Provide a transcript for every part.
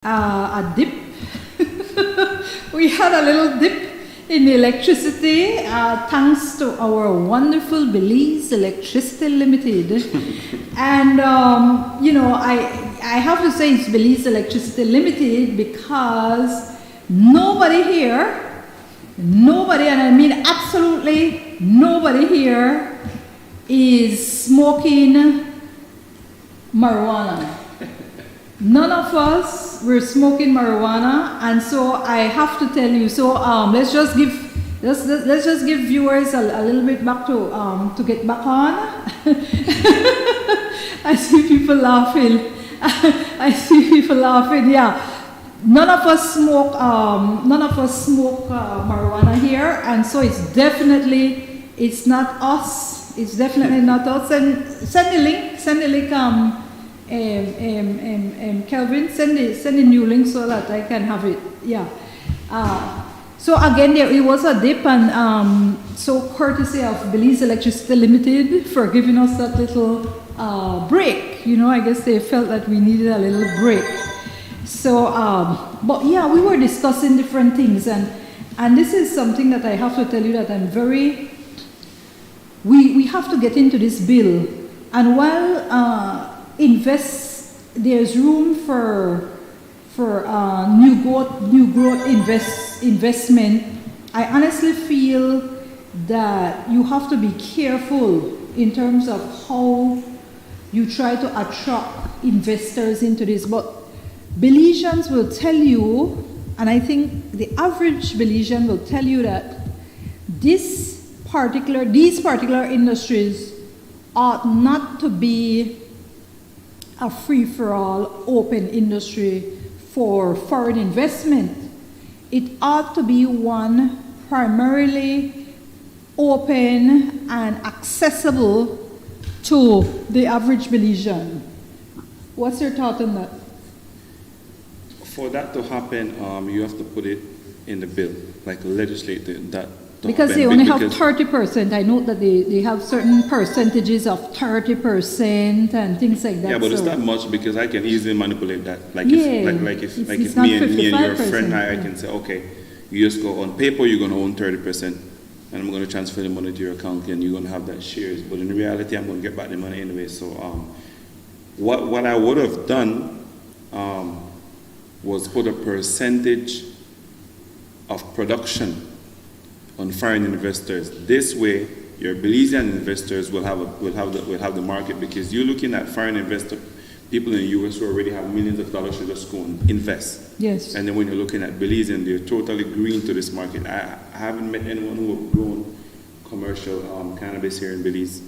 a dip. We had a little dip in the electricity thanks to our wonderful Belize Electricity Limited. And, I have to say it's Belize Electricity Limited because nobody here, and I mean absolutely nobody here, is smoking marijuana. None of us were smoking marijuana, and so I have to tell you. So let's just give viewers a little bit back to get back on. I see people laughing. I see people laughing. Yeah, none of us smoke marijuana here, and so it's not us. It's definitely not us. And send the link. Kelvin, send the new link so that I can have it. Yeah. So again, it was a dip, and so courtesy of Belize Electricity Limited for giving us that little break. I guess they felt that we needed a little break. So, but yeah, we were discussing different things, and this is something that I have to tell you that I'm very. We have to get into this bill, and while. There's room for new growth investment. I honestly feel that you have to be careful in terms of how you try to attract investors into this. But Belizeans will tell you, and I think the average Belizean will tell you that these particular industries ought not to be a free-for-all open industry for foreign investment. It ought to be one primarily open and accessible to the average Belizean. What's your thought on that? For that to happen, you have to put it in the bill, like legislate that. Because they only have 30%. I know that they have certain percentages of 30% and things like that. Yeah, but it's not much because I can easily manipulate that. If me and your friend I can say, okay, you just go on paper, you're going to own 30%, and I'm going to transfer the money to your account, and you're going to have that shares. But in reality, I'm going to get back the money anyway. So what I would have done was put a percentage of production on foreign investors. This way, your Belizean investors will have the market, because you're looking at foreign investor people in the US who already have millions of dollars to just go and invest. Yes. And then when you're looking at Belizean, they're totally green to this market. I haven't met anyone who have grown commercial cannabis here in Belize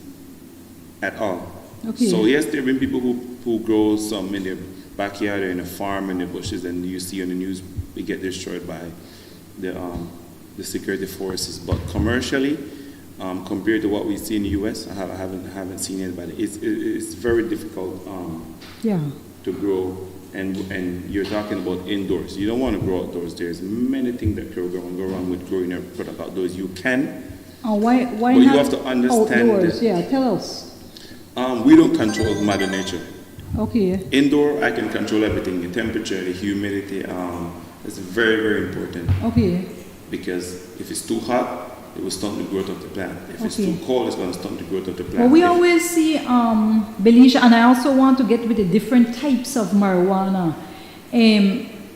at all. Okay. So yes, there have been people who grow some in their backyard or in a farm in the bushes, and you see on the news they get destroyed by the security forces. But commercially, compared to what we see in the US, I haven't seen anybody. It's very difficult to grow, and you're talking about indoors. You don't want to grow outdoors. There's many things that can go wrong with growing your product outdoors. You can. Why but not you have to understand outdoors? that, Yeah, tell us. We don't control Mother Nature. Okay. Indoor, I can control everything. The temperature, the humidity. It's very, very important. Okay. Because if it's too hot, it will stunt the growth of the plant. If it's too cold, it's going to stunt the growth of the plant. Well, we always see Belize, and I also want to get with the different types of marijuana.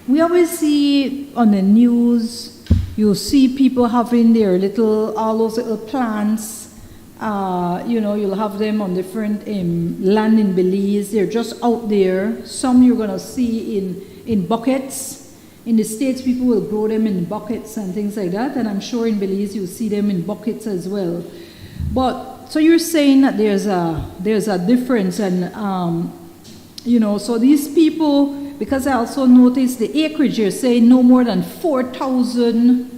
We always see on the news, you'll see people having their all those little plants. You'll have them on different land in Belize. They're just out there. Some you're going to see in buckets. In the States, people will grow them in buckets and things like that, and I'm sure in Belize you'll see them in buckets as well. But so you're saying that there's a difference, and so these people, because I also noticed the acreage, you're saying no more than 4,000,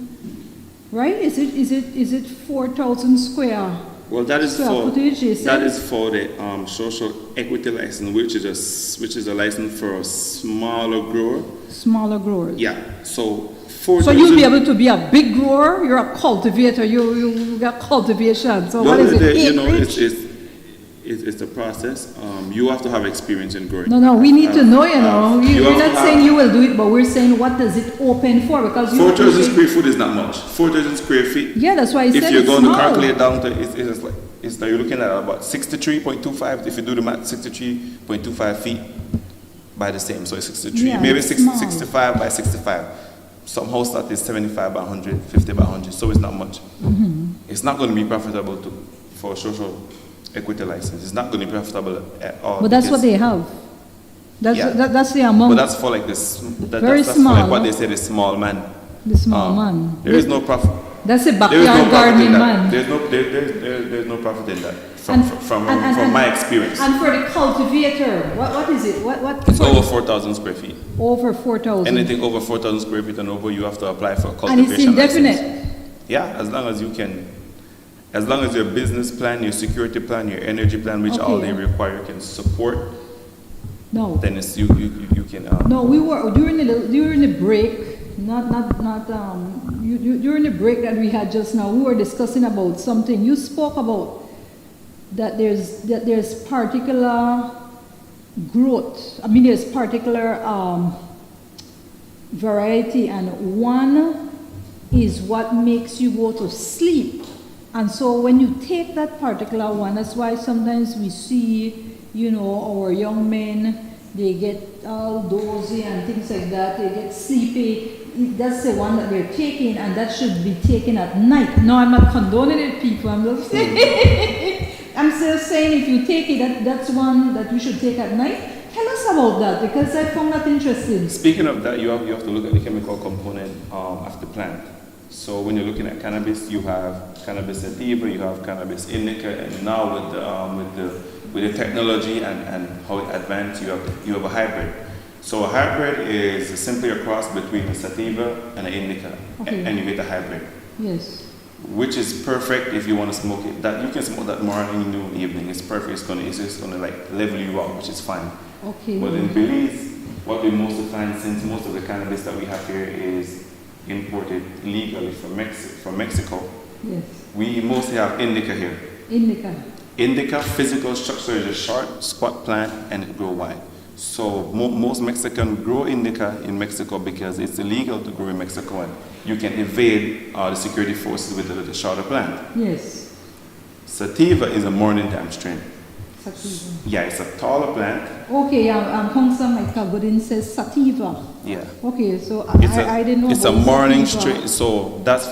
right? Is it 4,000 square? Well, that is for the social equity license, which is a license for a smaller grower. Smaller growers. Yeah. So you'll be able to be a big grower. You're a cultivator. You got cultivation. So what is it? it's a process. You have to have experience in growing. No, we need to know, We're not have, saying you will do it, but we're saying what does it open for? Because 4,000 square feet is not much. 4,000 square feet. Yeah, that's why I said if you're going small. to calculate down to, it's like you're looking at about 63.25. If you do the math, 63.25 feet by the same. So it's 63, maybe 65 by 65. Some house that is 75 by 100, 50 by 100. So it's not much. It's not going to be profitable for a social equity license. It's not going to be profitable at all. But that's what they have. That's the amount. But that's for like this. Very that's small. For like what they say, the small man. The small man. There is no profit. That's a backyard gardening man. There's no profit in that. From my experience. And for the cultivator, what is it? What? It's over 4,000 square feet. Over 4,000. Anything over 4,000 square feet and over, you have to apply for a cultivation and it's indefinite. license. Yeah, as long as you can. As long as your business plan, your security plan, your energy plan, which all they require, can support. No. Then it's you can. No, we were during the break. During the break that we had just now, we were discussing about something. You spoke about that there's particular growth. I mean, there's particular variety, and one is what makes you go to sleep. And so when you take that particular one, that's why sometimes we see, our young men, they get all dozy and things like that. They get sleepy. That's the one that they're taking, and that should be taken at night. No, I'm not condoning it, people. I'm just I'm still saying if you take it, that's one that you should take at night. Tell us about that, because I found that interesting. Speaking of that, you have to look at the chemical component of the plant. So when you're looking at cannabis, you have cannabis sativa, you have cannabis indica, and now with the technology and how it advanced, you have a hybrid. So a hybrid is simply a cross between a sativa and an indica, and you get a hybrid. Yes. Which is perfect if you want to smoke it. That you can smoke that morning, noon, evening. It's perfect. It's just gonna like level you out, which is fine. Okay. But in Belize, what we mostly find, since most of the cannabis that we have here is imported legally from Mexico. Yes. We mostly have indica here. Indica physical structure is a short, squat plant, and it grows wide. So most Mexicans grow indica in Mexico because it's illegal to grow in Mexico, and you can evade the security forces with the shorter plant. Yes. Sativa is a morning time strain. Sativa. Yeah, it's a taller plant. Okay, Hong Kong, like Kabudin says sativa. Yeah. Okay, so I didn't know. It's a morning strain. So that's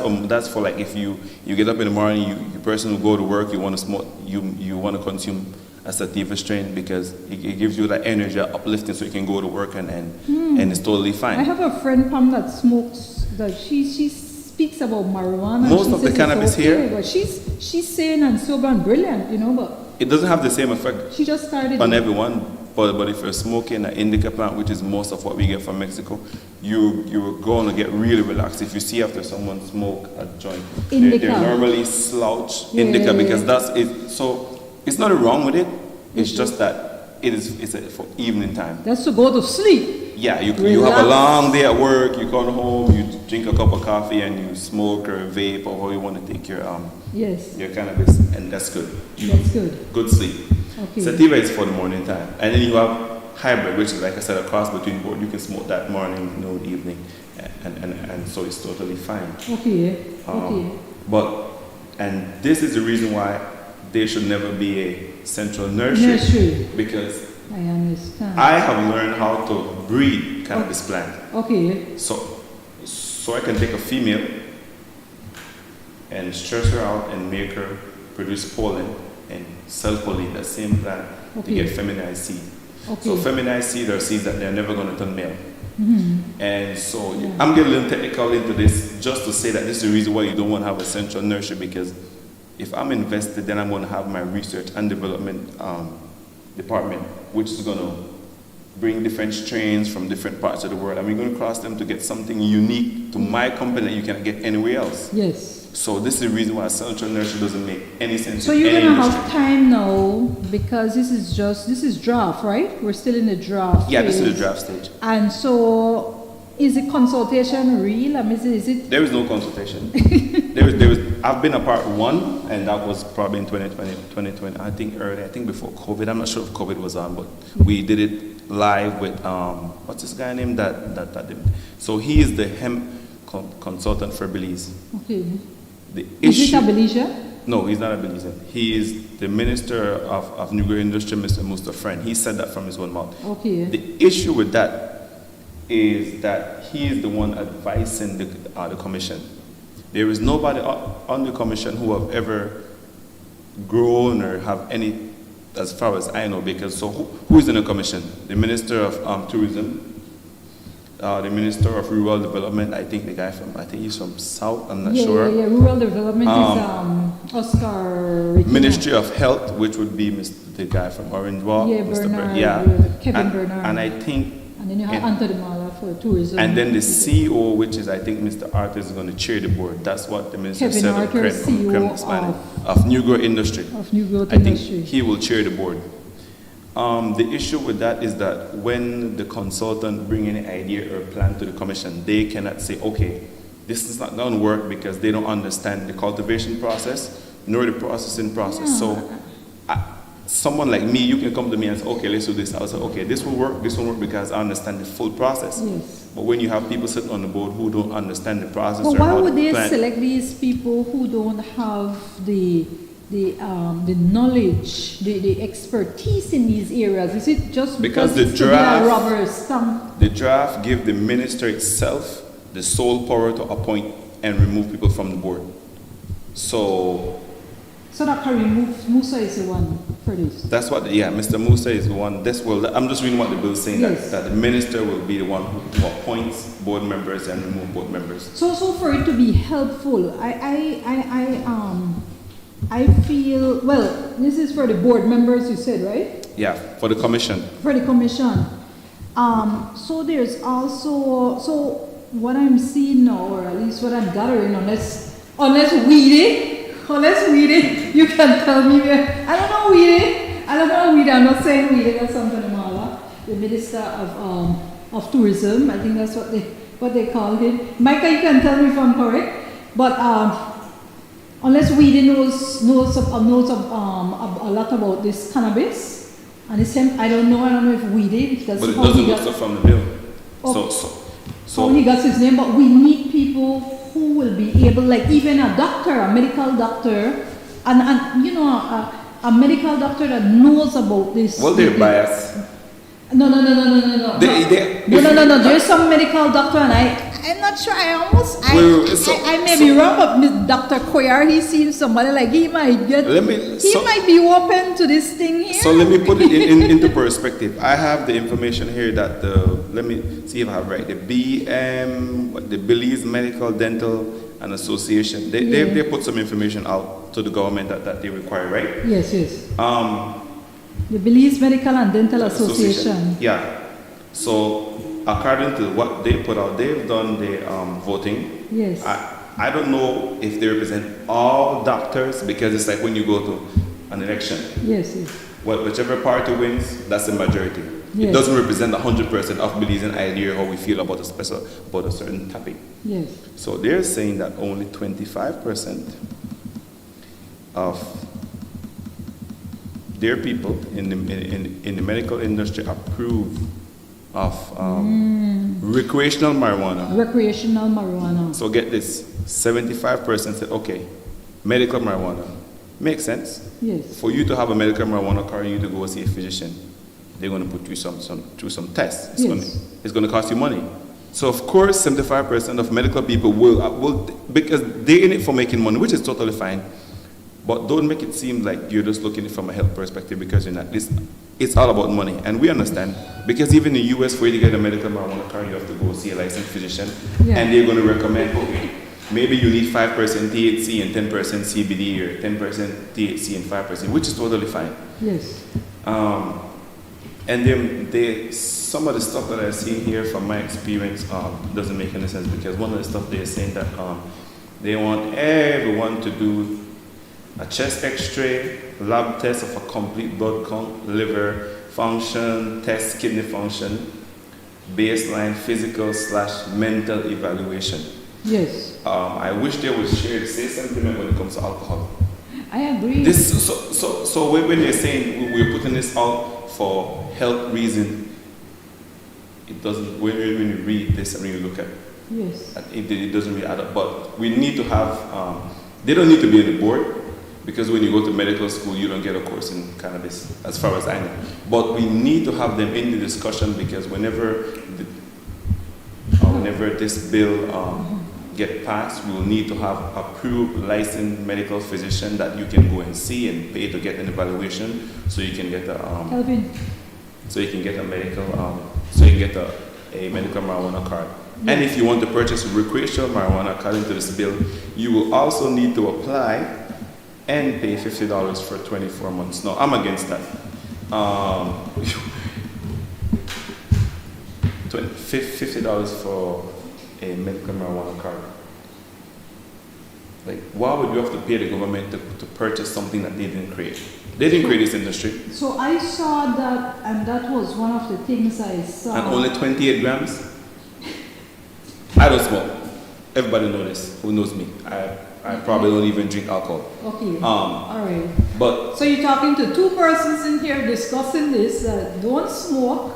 for like if you get up in the morning, you person will go to work, you want to smoke, you want to consume a sativa strain because it gives you that energy, uplifting, so you can go to work and it's totally fine. I have a friend Pam that smokes. That she speaks about marijuana. Most of the cannabis here, but she's sane and sober and brilliant, but it doesn't have the same effect. She just started on everyone. But if you're smoking an indica plant, which is most of what we get from Mexico, you're going to get really relaxed. If you see after someone smoke a joint, they normally slouch indica because that's it. So it's not wrong with it. It's just that it's for evening time. That's to go to sleep. Yeah, you have a long day at work. You come home, you drink a cup of coffee, and you smoke or vape or how you want to take your your cannabis, and that's good. That's good. Good sleep. Okay. Sativa is for the morning time, and then you have hybrid, which is like I said, a cross between both. You can smoke that morning, noon, evening, and so it's totally fine. Okay. And this is the reason why there should never be a central nursery. Because I understand. I have learned how to breed cannabis plant. Okay. So I can take a female and stress her out and make her produce pollen and self-pollinate that same plant to get feminized seed. Okay. So feminized seed are seeds that they're never going to turn male. Mm-hmm. And so I'm getting a little technical into this just to say that this is the reason why you don't want to have a central nursery, because if I'm invested, then I'm going to have my research and development department, which is going to bring different strains from different parts of the world, and we're going to cross them to get something unique to my company that you can't get anywhere else. Yes. So this is the reason why central nursery doesn't make any sense. So you're going to have time now, because this is draft, right? We're still in the draft Yeah, phase. This is the draft stage. And so is the consultation real? I mean, is it? There is no consultation. I've been a part one, and that was probably in 2020, I think before COVID. I'm not sure if COVID was on, but we did it live with, what's this guy named that did. So he is the hemp consultant for Belize. Okay. Is it a Belizean? No, he's not a Belizean. He is the Minister of New Growth Industry, Mr. Mustafa. He said that from his own mouth. Okay. The issue with that is that he is the one advising the commission. There is nobody on the commission who have ever grown or have any, as far as I know, because so who is in the commission? The Minister of Tourism, the Minister of Rural Development, I think he's from South, I'm not sure. Yeah, Rural Development is Oscar Regina. Ministry of Health, which would be the guy from Orange Walk. Yeah, Bernard, Kevin Bernard. And I think... And then you have Anthony Mala for tourism. And then the CEO, which is, I think, Mr. Arthur, is going to chair the board. That's what the minister Kevin said. Arthur, CEO of New Growth Industry. Of New Growth Industry. I think he will chair the board. The issue with that is that when the consultant bring any idea or plan to the commission, they cannot say, okay, this is not going to work because they don't understand the cultivation process nor the processing process. Yeah. So someone like me, you can come to me and say, okay, let's do this. I'll say, okay, this will work because I understand the full process. Yes. But when you have people sitting on the board who don't understand the process, but why would they select these people who don't have the knowledge, the expertise in these areas? Is it just because the draft give the minister itself the sole power to appoint and remove people from the board? So that Karim Musa is the one for this? That's what, Mr. Musa is the one. I'm just reading what the bill is saying, yes. that the minister will be the one who appoints board members and remove board members. So for it to be helpful, I feel, well, this is for the board members, you said, right? Yeah, for the commission. For the commission. So there's also, so what I'm seeing now, or at least what I'm gathering, unless Weedy, you can tell me where. I don't know Weedy, I'm not saying Weedy, that's Anthony Mala, the Minister of Tourism. I think that's what they call him. Micah, you can tell me if I'm correct. But unless Weedy knows a lot about this cannabis and this hemp, I don't know if Weedy, because but it doesn't look stuff from the bill. Oh, so he got his name, but we need people who will be able, like even a doctor, a medical doctor, and you know, a medical doctor that knows about this. Well, they're biased. No. There's some medical doctor, and I'm not sure. I may be wrong, but Dr. Koyar, he seems somebody like he might be open to this thing here. So let me put it into perspective. I have the information here that let me see if I have right. The Belize Medical Dental and Association. They put some information out to the government that they require, right? Yes. The Belize Medical and Dental Association. Yeah. So according to what they put out, they've done the voting. Yes. I don't know if they represent all doctors, because it's like when you go to an election. Yes. Whichever party wins, that's the majority. Yes. It doesn't represent 100% of Belizean idea or how we feel about a certain topic. Yes. So they're saying that only 25% of their people in the medical industry approve of recreational marijuana. Recreational marijuana. So get this, 75% said, okay, medical marijuana. Makes sense. Yes. For you to have a medical marijuana card, you need to go see a physician. They're going to put you through some tests. It's going to cost you money. So of course, 75% of medical people will, because they're in it for making money, which is totally fine. But don't make it seem like you're just looking at it from a health perspective, because you're not. It's all about money, and we understand. Because even in the US, for you to get a medical marijuana card, you have to go see a licensed physician, and they're going to recommend, okay, maybe you need 5% THC and 10% CBD, or 10% THC and 5%, which is totally fine. Yes. And then some of the stuff that I've seen here from my experience doesn't make any sense, because one of the stuff they're saying that they want everyone to do a chest X-ray, lab test of a complete blood count, liver function, test kidney function, baseline physical / mental evaluation. Yes. I wish there was shared say sentiment when it comes to alcohol. I agree. So when they're saying we're putting this out for health reason, it doesn't. When you read this and when you look at yes, it doesn't really add up. But we need to have. They don't need to be on the board because when you go to medical school, you don't get a course in cannabis, as far as I know. But we need to have them in the discussion because whenever this bill get passed, we will need to have approved licensed medical physician that you can go and see and pay to get an evaluation, so you can get a medical marijuana card. Yes. And if you want to purchase recreational marijuana according to this bill, you will also need to apply and pay $50 for 24 months. No, I'm against that. $50 for a medical marijuana card. Like, why would you have to pay the government to purchase something that they didn't create? They didn't create this industry. So I saw that, and that was one of the things I saw. And only 28 grams? I don't smoke. Everybody knows this. Who knows me? I probably don't even drink alcohol. Okay. All right. But so you're talking to two persons in here discussing this. Don't smoke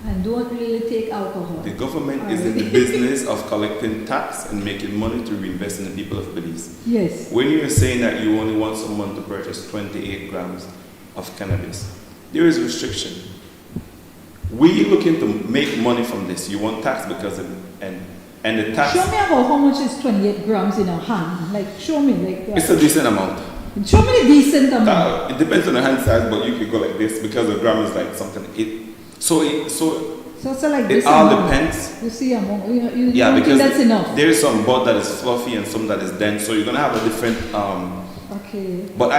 and don't really take alcohol. The government is in the business of collecting tax and making money to reinvest in the people of Belize. Yes. When you're saying that you only want someone to purchase 28 grams of cannabis, there is a restriction. We're looking to make money from this. You want tax because and the tax. Show me about how much is 28 grams in a hand. Like, show me. It's a decent amount. Show me a decent amount. It depends on the hand size, but you could go like this because a gram is like something. So it's like this. It all depends. You see, yeah, because that's enough. There is some bud that is fluffy and some that is dense, so you're gonna have a different. Okay. But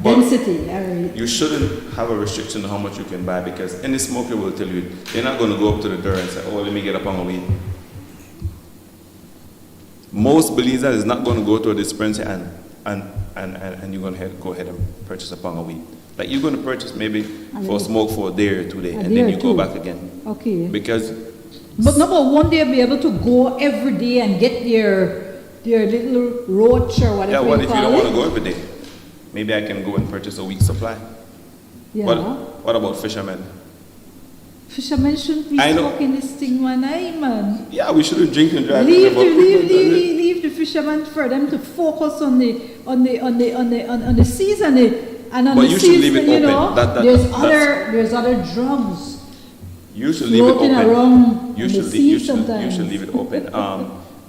density. All right. You shouldn't have a restriction on how much you can buy because any smoker will tell you they're not gonna go up to the door and say, "Oh, let me get a pound of weed." Most Belizeans is not going to go to a dispensary and you're going to go ahead and purchase a pound of weed. Like you're going to purchase maybe for smoke for a day or 2 days and then you go back again. Okay. Because. But number one, they'll be able to go every day and get their little roach or whatever. Yeah, what if you don't want to go every day? Maybe I can go and purchase a week's supply. Yeah. What about fishermen? Fishermen shouldn't be smoking this thing one eye, man. Yeah, we shouldn't drink and drive. Leave the fishermen for them to focus on the seas and on but the you seas, should leave it you open. Know, there's other drugs. You should leave it open. Around you should leave it open.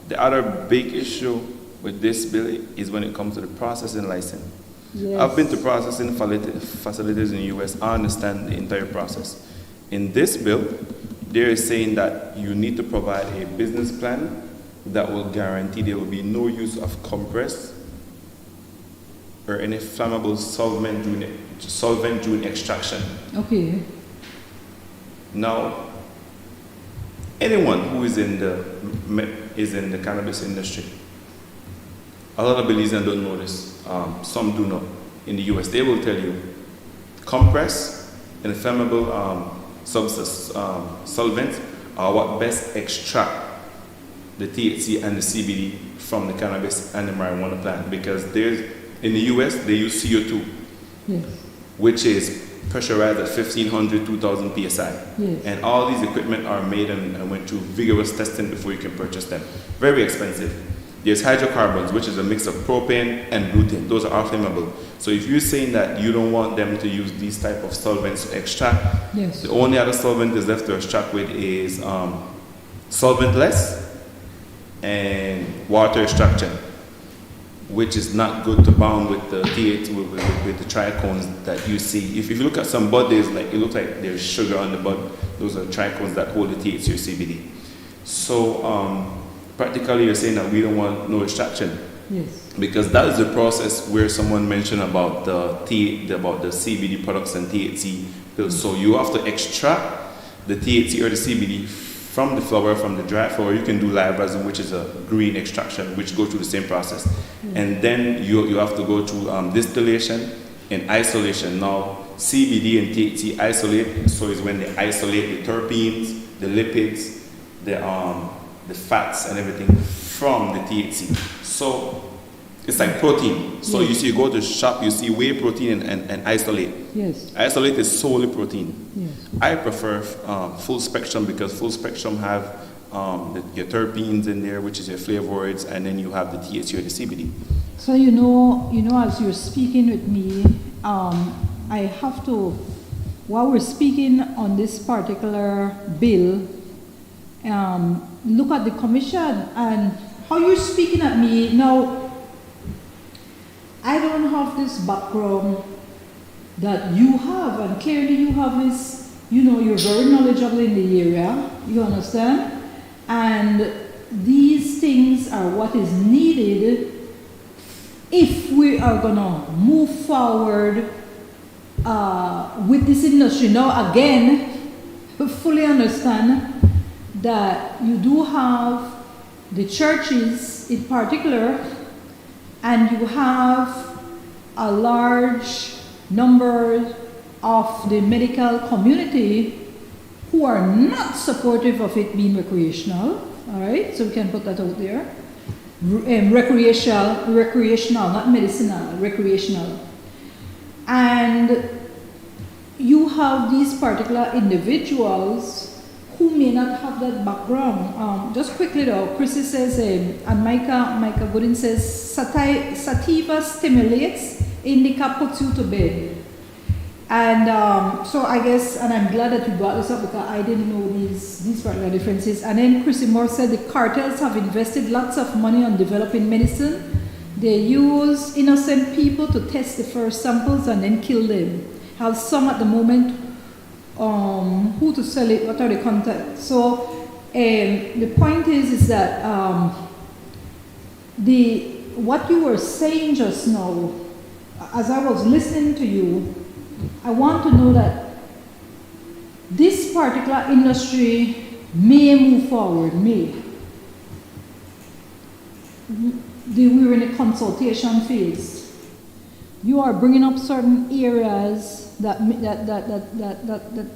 The other big issue with this bill is when it comes to the processing license. Yes. I've been to processing facilities in the US. I understand the entire process. In this bill, they are saying that you need to provide a business plan that will guarantee there will be no use of compressed or any flammable solvent during extraction. Okay. Now, anyone who is in the cannabis industry, a lot of Belizeans don't know this. Some do not. In the US, they will tell you compressed and flammable solvents are what best extract the THC and the CBD from the cannabis and the marijuana plant because in the US they use CO2, yes, which is pressurized at 1500, 2000 psi. Yes. And all these equipment are made and went through vigorous testing before you can purchase them. Very expensive. There's hydrocarbons, which is a mix of propane and butane. Those are all flammable. So if you're saying that you don't want them to use these type of solvents to extract, yes, the only other solvent is left to extract with is solventless and water extraction, which is not good to bound with the THC, with the trichones that you see. If you look at some bud, it looks like there's sugar on the bud. Those are trichones that hold the THC or CBD. So practically you're saying that we don't want no extraction. Yes. Because that is the process where someone mentioned about the CBD products and THC pills. So you have to extract the THC or the CBD from the flower, from the dry flower. You can do live resin, which is a green extraction, which go through the same process. And then you have to go through distillation and isolation. Now, CBD and THC isolate, so it's when they isolate the terpenes, the lipids, the fats and everything from the THC. So it's like protein. So yes. you go to the shop, you see whey protein and isolate. Yes. Isolate is solely protein. Yes. I prefer full spectrum because full spectrum have your terpenes in there, which is your flavonoids, and then you have the THC or the CBD. So you know, as you're speaking with me, I have to, while we're speaking on this particular bill, look at the commission and how you're speaking at me. Now, I don't have this background that you have, and clearly you have this, you're very knowledgeable in the area, you understand? And these things are what is needed if we are going to move forward with this industry. Now, again, fully understand that you do have the churches in particular, and you have a large number of the medical community who are not supportive of it being recreational. All right, so we can put that out there. Recreational, not medicinal, recreational. And you have these particular individuals who may not have that background. Just quickly though, Chrissy says, and Micah Gooden says, sativa stimulates, indica puts you to bed. And so I guess, and I'm glad that you brought this up because I didn't know these particular differences. And then Chrissy Moore said the cartels have invested lots of money on developing medicine. They use innocent people to test the first samples and then kill them. Have some at the moment, who to sell it, what are the contacts. So the point is that what you were saying just now, as I was listening to you, I want to know that this particular industry may move forward, may. We're in a consultation phase. You are bringing up certain areas that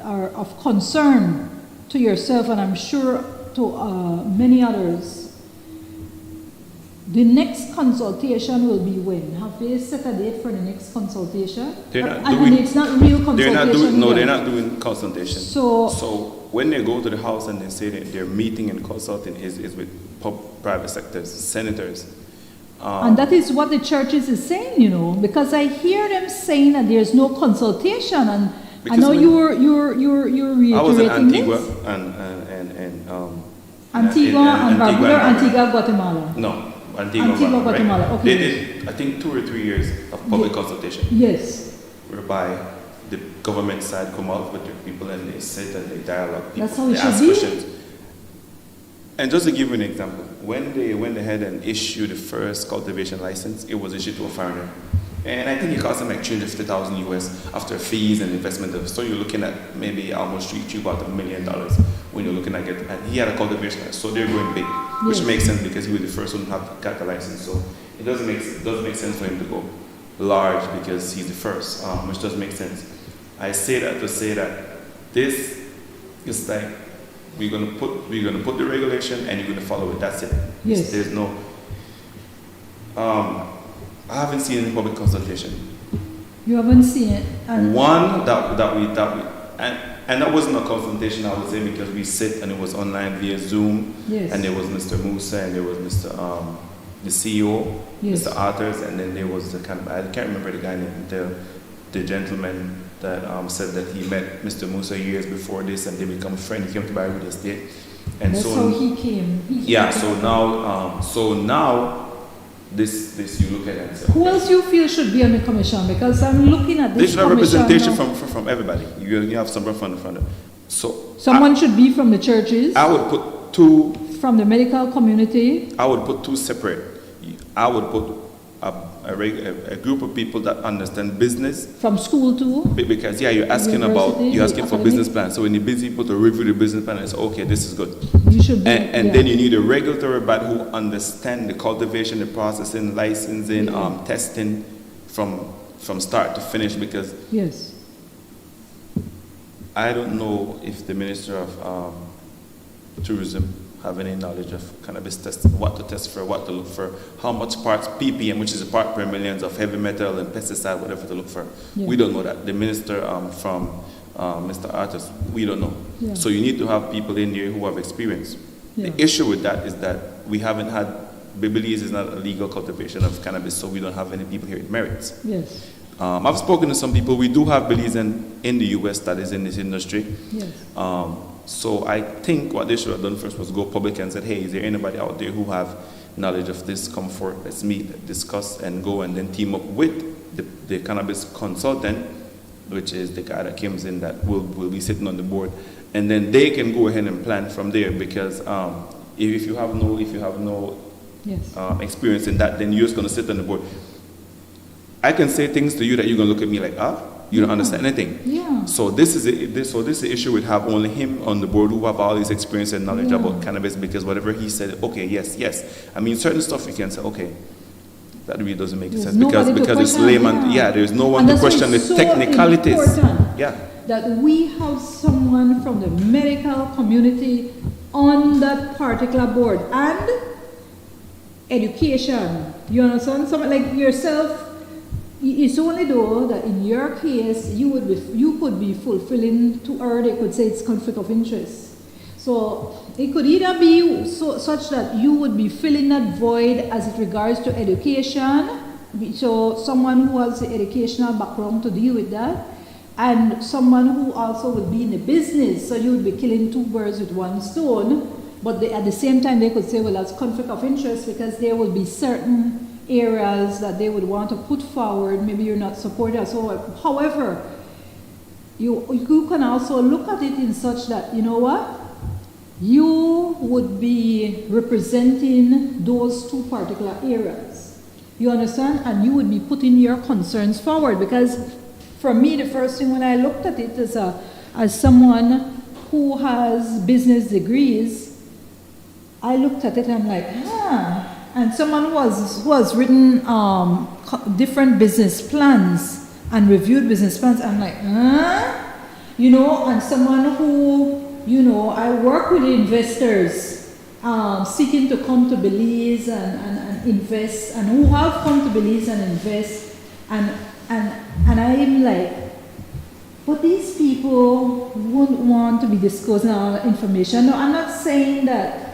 are of concern to yourself, and I'm sure to many others. The next consultation will be when? Have they set a date for the next consultation? They're not and doing, it's not real consultation. They're not doing consultation. So when they go to the House and they say that their meeting and consulting is with private sectors, senators. And that is what the churches is saying, because I hear them saying that there's no consultation, and I know you're reiterating. I was in Antigua this. Antigua, Guatemala. No. Antigua, Guatemala. Right? Okay. They did, I think, 2 or 3 years of public consultation. Yes. Whereby the government side come out with their people and they sit and they dialogue. That's how it they ask should be. questions. And just to give you an example, when they went ahead and issued the first cultivation license, it was issued to a foreigner. And I think it cost them like $350,000 US after fees and investment. So you're looking at maybe almost about $1 million when you're looking at it. And he had a cultivation license, so they're going big, which makes sense because he was the first one who got the license. So it does make sense for him to go large because he's the first, which does make sense. I say that to say that this is like we're gonna put the regulation and you're gonna follow it. That's it. Yes. There's no. I haven't seen any public consultation. You haven't seen it. And one that we and that wasn't a consultation, I would say, because we sit and it was online via Zoom. Yes. And there was Mr. Musa and there was Mr. The CEO, yes. Mr. Arthurs, and then there was the kind of, I can't remember the guy name, the gentleman that said that he met Mr. Musa years before this and they become friends. He came to Barbados Estate. And that's so how he came. So now this you look at it and say, who else you feel should be on the commission? Because I'm looking at this. There's no representation from everybody. You have someone from the front. So someone should be from the churches. I would put 2 from the medical community. I would put 2 separate. I would put a group of people that understand business. From school too? Because you're asking for business plans. So when you busy people to review the business plan and say, okay, this is good. You should be, and then you need a regulatory body who understand the cultivation, the processing, licensing, testing from start to finish. Because yes, I don't know if the Minister of Tourism have any knowledge of cannabis testing, what to test for, what to look for, how much parts ppm, which is a part per millions of heavy metal and pesticide, whatever to look for. Yeah. We don't know that. The minister from Mr. Artis, we don't know. Yeah. So you need to have people in there who have experience. Yeah. The issue with that is that we haven't had, Belize is not a legal cultivation of cannabis, so we don't have any people here it merits. Yes. I've spoken to some people. We do have Belize in the US that is in this industry. Yes. So I think what they should have done first was go public and said, hey, is there anybody out there who have knowledge of this? Come forward, let's meet, discuss, and go and then team up with the cannabis consultant, which is the guy that comes in that will be sitting on the board. And then they can go ahead and plan from there, because if you have no yes. Experience in that, then you're just going to sit on the board. I can say things to you that you're going to look at me like, you don't understand anything. Yeah. So this is the issue with have only him on the board who have all this experience and knowledge about cannabis, because whatever he said, okay, yes. I mean, certain stuff you can say, okay, that really doesn't make sense because it's layman. Yeah, there's no one to question the technicalities. Yeah. That we have someone from the medical community on that particular board, and education. You understand? Someone like yourself. It's only though that in your case you could be fulfilling to her. They could say it's conflict of interest. So it could either be such that you would be filling that void as it regards to education. So someone who has the educational background to deal with that, and someone who also would be in the business. So you would be killing two birds with one stone. But at the same time, they could say, well, that's conflict of interest because there will be certain areas that they would want to put forward. Maybe you're not supported. So, however, you can also look at it in such that, you know what? You would be representing those two particular areas. You understand? And you would be putting your concerns forward, because for me, the first thing when I looked at it is as someone who has business degrees, I looked at it and I'm like, and someone who has written different business plans and reviewed business plans, I'm like, you know, and someone who, you know, I work with investors seeking to come to Belize and invest, and who have come to Belize and invest, and I'm like, but these people wouldn't want to be disclosing all the information. No, I'm not saying that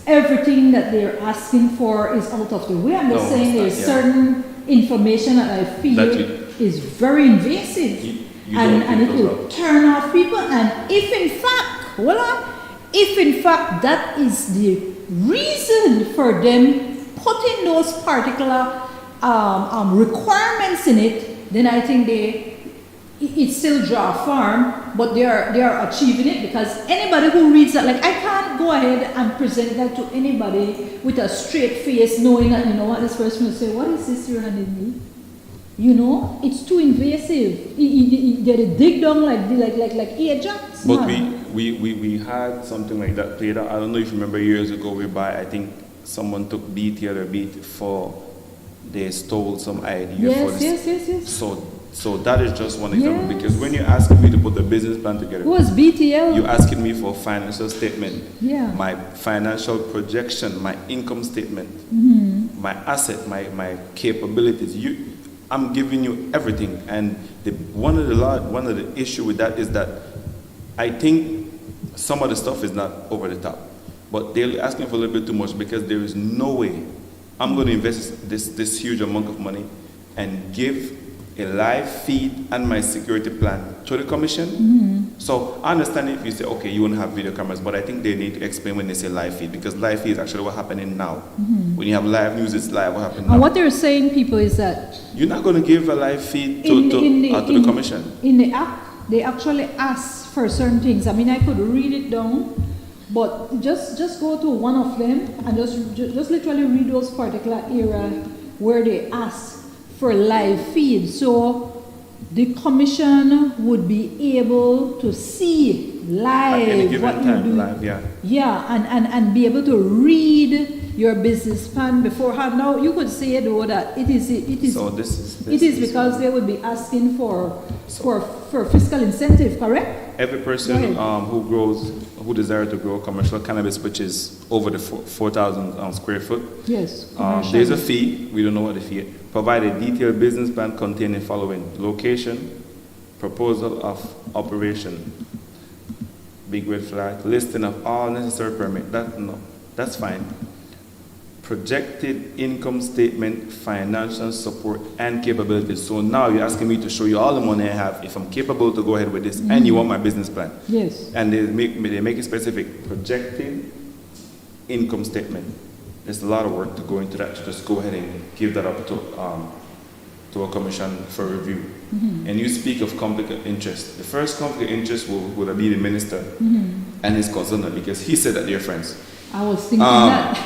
everything that they're asking for is out of the way. I'm just saying there's certain information that I feel is very invasive, and it will turn off people. And if in fact that is the reason for them putting those particular requirements in it, then I think it's still draw farm, but they are achieving it, because anybody who reads that, like, I can't go ahead and present that to anybody with a straight face, knowing that, you know what, this person will say, what is this you're handing me? You know, it's too invasive. They dig down like Ajax. But we had something like that played out. I don't know if you remember years ago, whereby I think someone took beat for they stole some idea for this. Yes. So that is just one example, because when you're asking me to put a business plan together, it was BTL. You're asking me for a financial statement, my financial projection, my income statement, my asset, my capabilities. I'm giving you everything, and one of the issue with that is that I think some of the stuff is not over the top, but they're asking for a little bit too much, because there is no way I'm going to invest this huge amount of money and give a live feed and my security plan to the commission. So I understand if you say, okay, you want to have video cameras, but I think they need to explain when they say live feed, because live feed is actually what's happening now. When you have live news, it's live what happening now. And what they're saying, people, is that you're not going to give a live feed to the commission. In the app, they actually ask for certain things. I mean, I could read it down, but just go to one of them and just literally read those particular area where they ask for live feed. So the commission would be able to see live at any given what time, you do. live, and be able to read your business plan beforehand. Now you could say though that it is so this is because they would be asking for fiscal incentive, correct? Every person who who desire to grow commercial cannabis, which is over the 4,000 square foot. Yes. There's a fee. We don't know what the fee is. Provide a detailed business plan containing following: location, proposal of operation, big red flag, listing of all necessary permit. That's fine. Projected income statement, financial support, and capabilities. So now you're asking me to show you all the money I have if I'm capable to go ahead with this, and you want my business plan. Yes. And they make it specific. Projected income statement. There's a lot of work to go into that to just go ahead and give that up to a commission for review. And you speak of conflict of interest. The first conflict of interest would be the minister and his cousin, because he said that they're friends. I was thinking that.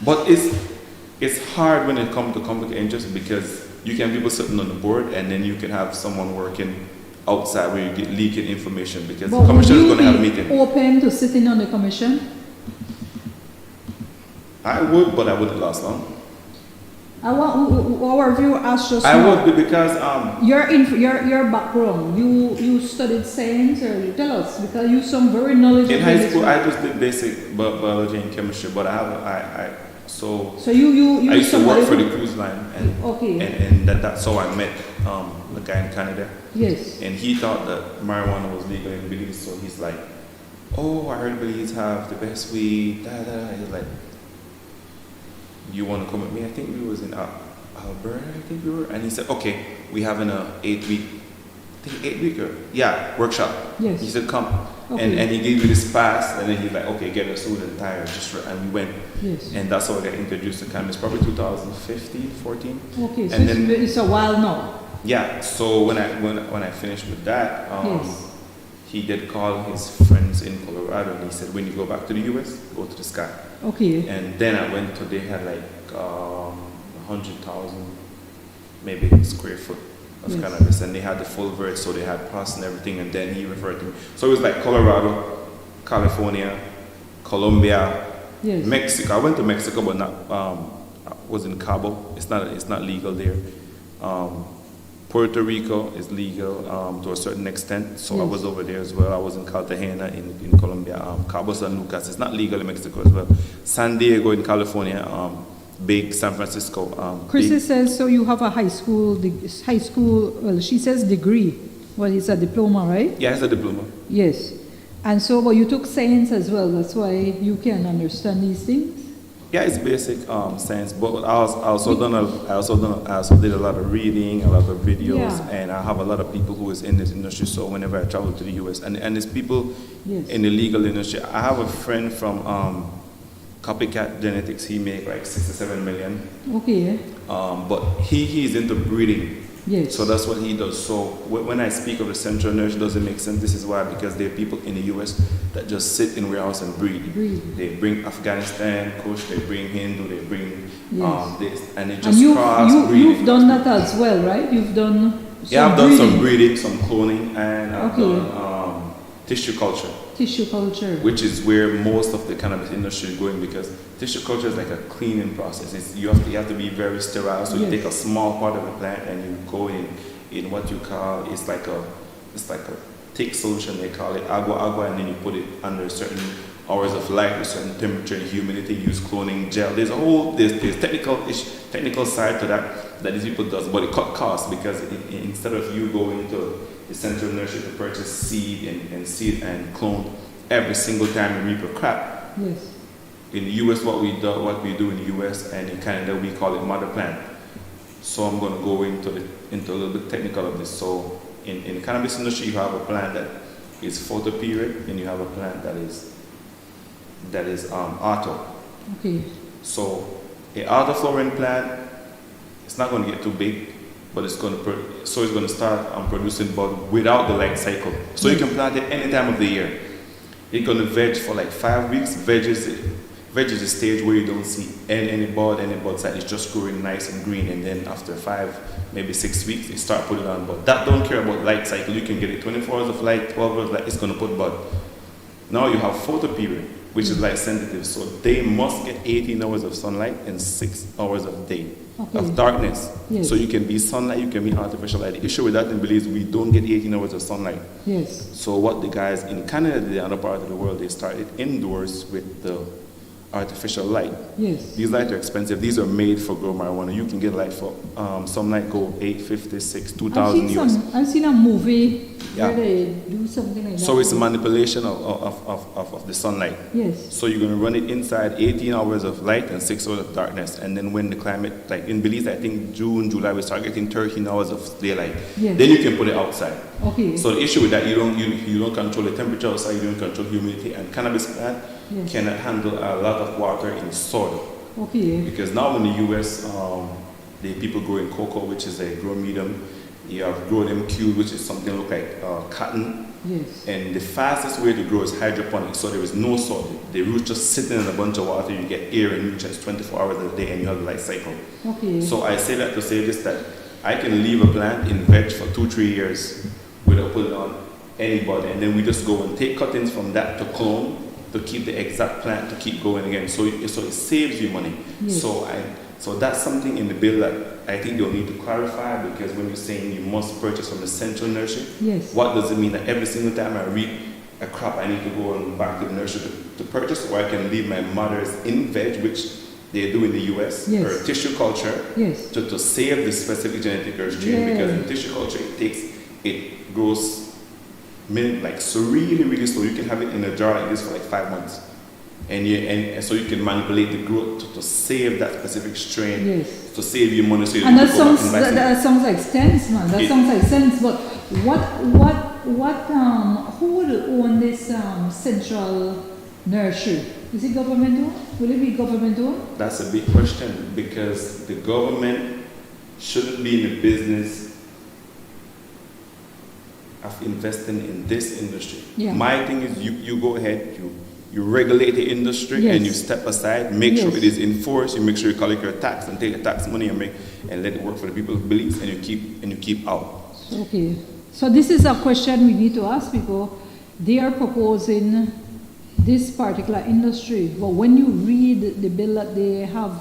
But it's hard when it comes to conflict of interest, because you can have people sitting on the board and then you can have someone working outside where you get leaking information, because the commission is going to have a meeting. Open to sitting on the commission? I would, but I wouldn't last long. I want our viewer ask just. I would be, because your background. You studied science, or tell us, because you some very knowledgeable. In high school, I just did basic biology and chemistry, but I used to work for the cruise line, and that's how I met the guy in Canada. Yes. And he thought that marijuana was legal in Belize, so he's like, "Oh, I heard Belize have the best weed." He's like, "You want to come with me?" I think we was in Alberta, I think we were. And he said, "Okay, we having a 8-week workshop." Yes. He said, "Come." Okay. And he gave me this pass, and then he's like, "Okay, get a suit and tie," and we went. Yes. And that's how I got introduced to cannabis, probably 2015, 14. Okay, so and it's a while now. Yeah, so when I finished with that, Yes. he did call his friends in Colorado, and he said, "When you go back to the US, go to the Sky." Okay. And then I went to, they had like 100,000 maybe square foot of Yes. cannabis, and they had the full vert, so they had plus and everything, and then he referred to me. So it was like Colorado, California, Colombia, Yes. Mexico. I went to Mexico, but not, I was in Cabo. It's not legal there. Puerto Rico is legal to a certain extent, so I Yes. was over there as well. I was in Cartagena in Colombia, Cabo San Lucas. It's not legal in Mexico as well. San Diego in California, big San Francisco. Chrissy says, so you have a high school, well, she says degree. Well, it's a diploma, right? Yeah, it's a diploma. Yes. And so, well, you took science as well. That's why you can understand these things. Yeah, it's basic science, but I also did a lot of reading, a lot of videos, and I have a lot of people who is in this industry. So whenever I travel to the US, and there's people in the legal industry. I have a friend from Copycat Genetics. He make like 67 million. Okay. But he's into breeding. Yes. So that's what he does. So when I speak of the central nurse, it doesn't make sense. This is why, because there are people in the US that just sit in warehouse and breed. They bring Afghanistan, Kush, they bring Hindu, they bring this, and they just cross breeding. You've done that as well, right? You've done I've done some breeding, some cloning, and I've done tissue culture. Tissue culture. Which is where most of the cannabis industry is going, because tissue culture is like a cleaning process. You have to be very sterile. So you take a small part of the plant and you go in what you call, it's like a thick solution, they call it agua, and then you put it under certain hours of light, a certain temperature and humidity. Use cloning gel. There's technical side to that these people does, but it cut costs, because instead of you going to the central nursery to purchase seed and clone every single time you reap a crop. Yes. In the US, what we do in the US and in Canada, we call it mother plant. So I'm going to go into a little bit technical of this. So in the cannabis industry, you have a plant that is photo period, and you have a plant that is auto. Okay. So an auto flowering plant, it's not going to get too big, but it's going to start producing bud without the light cycle. So you can plant it any time of the year. It's going to veg for like 5 weeks. Veg is the stage where you don't see any bud side. It's just growing nice and green, and then after 5, maybe 6 weeks, you start putting on bud. That don't care about light cycle. You can get it 24 hours of light, 12 hours of light. It's going to put bud. Now you have photo period, which is light sensitive. So they must get 18 hours of sunlight and 6 hours of day. of darkness. Yes. So you can be sunlight, you can be artificial light. The issue with that in Belize, we don't get 18 hours of sunlight. Yes. So what the guys in Canada, the other part of the world, they started indoors with the artificial light. Yes. These lights are expensive. These are made for grow marijuana. You can get light for some light go $850, $600, $2,000 US. I've seen a movie Yeah. where they do something like that. So it's a manipulation of the sunlight. Yes. So you're going to run it inside 18 hours of light and 6 hours of darkness. And then when the climate, like in Belize, I think June, July, we start getting 13 hours of daylight. Yes. Then you can put it outside. Okay. So the issue with that, you don't control the temperature outside, you don't control humidity, and cannabis plant Yes. cannot handle a lot of water in soil. Okay. Because now in the US, the people growing cocoa, which is a grow medium, you have grow them cube, which is something look like cotton. Yes. And the fastest way to grow is hydroponic, so there is no soil. The roots just sitting in a bunch of water, you get air and nutrients 24 hours a day, and you have a life cycle. Okay. So I say that to say this, that I can leave a plant in veg for 2-3 years without putting on anybody, and then we just go and take cuttings from that to clone, to keep the exact plant to keep going again. So it saves you money. Yes. So that's something in the bill that I think they'll need to clarify, because when you're saying you must purchase from the central nursery, Yes. what does it mean that every single time I reap a crop I need to go and back to the nursery to purchase, or I can leave my mothers in veg, which they do in the US, Yes. or tissue culture, Yes. to save the specific genetic strain, Yeah. because in tissue culture it grows like so really slow. You can have it in a jar like this for like 5 months, and so you can manipulate the growth to save that specific strain, Yes. to save you money. So you And don't that go back sounds and buy that sounds like sense, man. That sounds like sense. But who would own this central nursery? Is it government owned? Will it be government owned? That's a big question, because the government shouldn't be in the business of investing in this industry. Yeah. My thing is you go ahead, you regulate the industry, Yes. and you step aside, make sure Yes. it is enforced, you make sure you collect your tax and take the tax money and let it work for the people of Belize, and you keep out. Okay. So this is a question we need to ask people. They are proposing this particular industry, but when you read the bill that they have,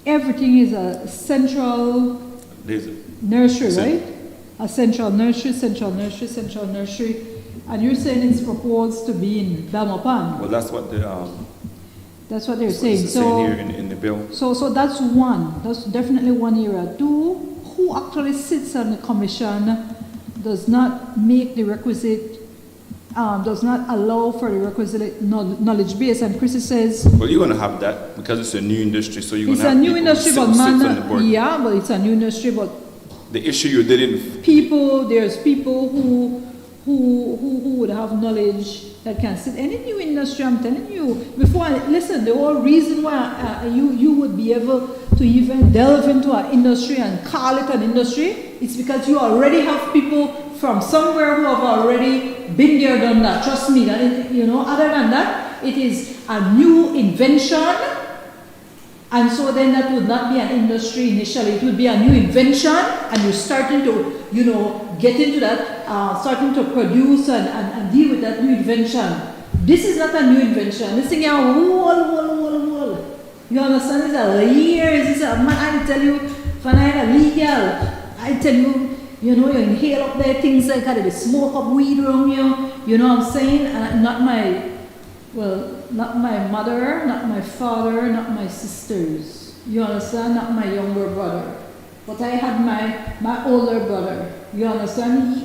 everything is a central There's nursery, Cen- right? A central nursery, and you're saying it's proposed to be in Belmopan. well, that's what That's what they're it's saying. saying here in the bill. So that's one. That's definitely one area. Two, who actually sits on the commission does not make the requisite, does not allow for the requisite knowledge base. And Chrissy says, Well, you're going to have that because it's a new industry, so you're going it's to a have new people industry, who but sit on the man, board. yeah, but it's a new industry, but The issue you didn't there's people who would have knowledge that can sit any new industry. I'm telling you, listen, the whole reason why you would be able to even delve into an industry and call it an industry, it's because you already have people from somewhere who have already been there, done that. Trust me, that other than that, it is a new invention. And so then that would not be an industry initially, it would be a new invention, and you're starting to, get into that, starting to produce and deal with that new invention. This is not a new invention. This thing, whole. You understand? It's a years. It's a man. I tell you, when I had a legal, I tell you, you inhale up there things like that. They smoke up weed around you. You know what I'm saying? And not my mother, not my father, not my sisters. You understand? Not my younger brother. But I had my older brother. You understand?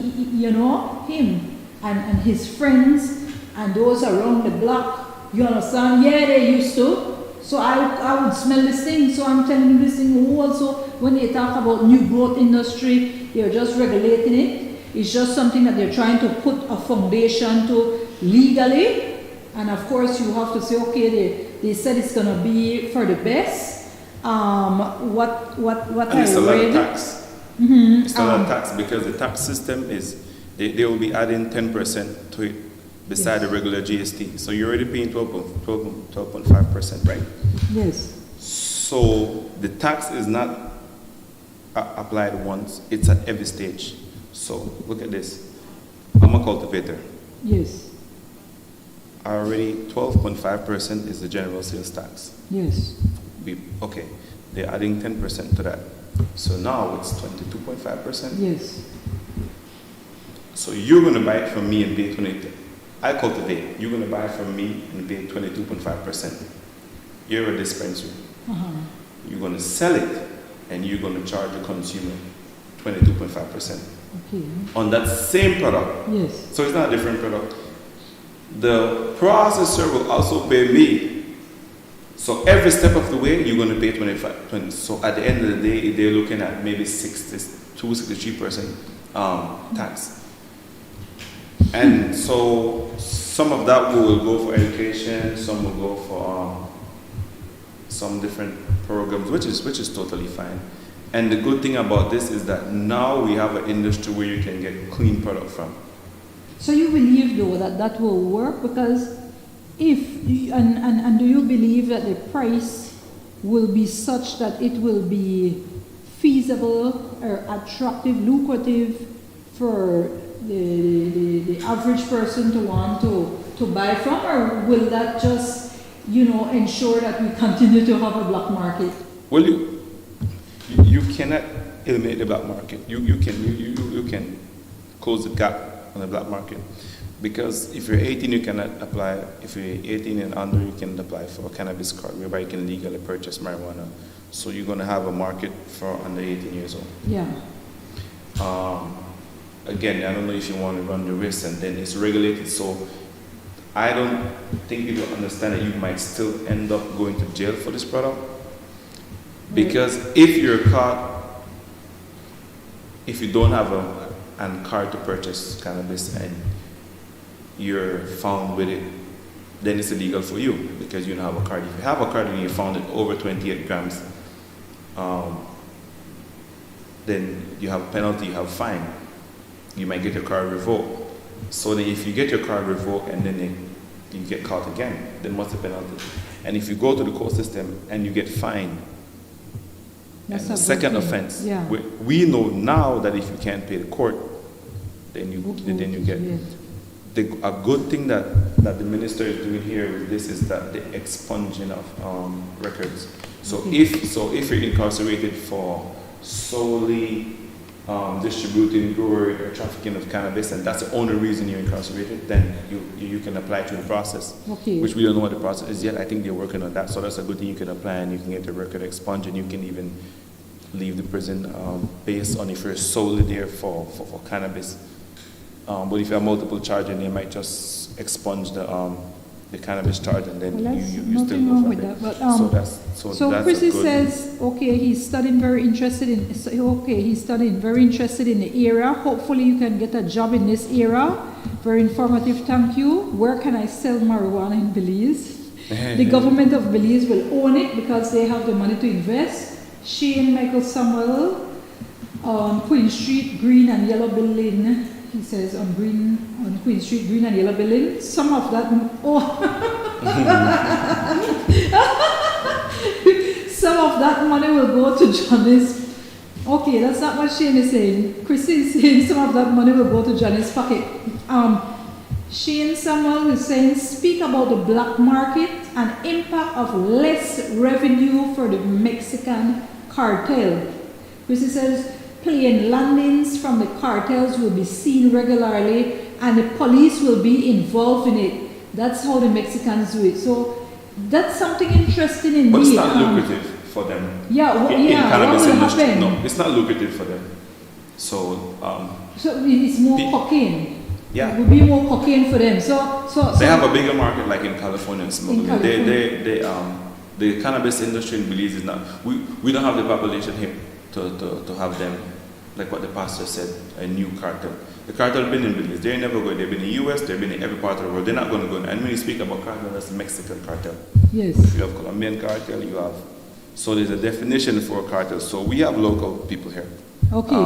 Him and his friends and those around the block. You understand? Yeah, they used to. So I would smell this thing. So I'm telling you this thing also, when they talk about new growth industry, they're just regulating it. It's just something that they're trying to put a foundation to legally. And of course, you have to say, okay, they said it's going to be for the best. What and I it's a lot of read. tax. Mm-hmm. It's a lot of tax because the tax system is, they will be adding 10% to it beside the regular GST. So you're already paying 12.5%, right? Yes. So the tax is not applied once, it's at every stage. So look at this. I'm a cultivator. Yes. Already 12.5% is the general sales tax. Yes. Okay. they're adding 10% to that. So now it's 22.5%. Yes. So you're going to buy it from me and pay 20. I cultivate. You're going to buy it from me and pay 22.5%. You're a dispensary. You're going to sell it and you're going to charge the consumer 22.5%. Okay. On that same product. Yes. So it's not a different product. The processor will also pay me. So every step of the way, you're going to pay 20. So at the end of the day, they're looking at maybe 63% tax. And so some of that will go for education, some will go for some different programs, which is totally fine. And the good thing about this is that now we have an industry where you can get clean product from. So you believe though that will work, because and do you believe that the price will be such that it will be feasible or attractive, lucrative for the average person to want to buy from, or will that just ensure that we continue to have a black market? Well, you cannot eliminate the black market. You can close the gap on the black market, because if you're 18 you cannot apply. If you're 18 and under, you can apply for a cannabis card whereby you can legally purchase marijuana. So you're going to have a market for under 18 years old. Yeah. Again, I don't know if you want to run the risk, and then it's regulated. So I don't think people understand that you might still end up going to jail for this product. Because if you're caught, if you don't have a card to purchase cannabis and you're found with it, then it's illegal for you because you don't have a card. If you have a card and you found it over 28 grams, then you have a penalty, you have a fine. You might get your card revoked. So then if you get your card revoked and then you get caught again, then what's the penalty? And if you go to the court system and you get fined, that's and the second offense, yeah. we know now that if you can't pay the court, then you get. A good thing that the minister is doing here with this is that the expunging of records. So if you're incarcerated for solely distributing, growing, or trafficking of cannabis, and that's the only reason you're incarcerated, then you can apply to the process. Which we don't know what the process is yet. I think they're working on that, so that's a good thing. You can apply and you can get the record expunged, and you can even leave the prison based on if you're solely there for cannabis. But if you have multiple charges, they might just expunge the cannabis charge, and then you still go wrong from with it. that. But, So that's Chrissy a good says, he's studying very interested in the area. Hopefully you can get a job in this area. Very informative, thank you. Where can I sell marijuana in Belize? The government of Belize will own it because they have the money to invest. Shane Michael Samuel on Queen Street, Green and Yellow Building. He says on Queen Street, Green and Yellow Building. Some of that, some of that money will go to Johnny's. Okay, that's not what Shane is saying. Chrissy is saying some of that money will go to Johnny's pocket. Shane Samuel is saying, speak about the black market and impact of less revenue for the Mexican cartel. Chrissy says, plane landings from the cartels will be seen regularly and the police will be involved in it. That's how the Mexicans do it. So that's something interesting indeed. But it's not lucrative for them. In cannabis industry. No, it's not lucrative for them. So it's more cocaine. Yeah. It would be more cocaine for them. So they have a bigger market, like in California and smuggling. The cannabis industry in Belize is not. We don't have the population here to have them, like what the pastor said, a new cartel. The cartel have been in Belize. They're never going. They've been in the U.S. They've been in every part of the world. They're not going to go. And when you speak about cartel, that's the Mexican cartel. Yes. You have Colombian cartel. You have. So there's a definition for a cartel. So we have local people here. Okay.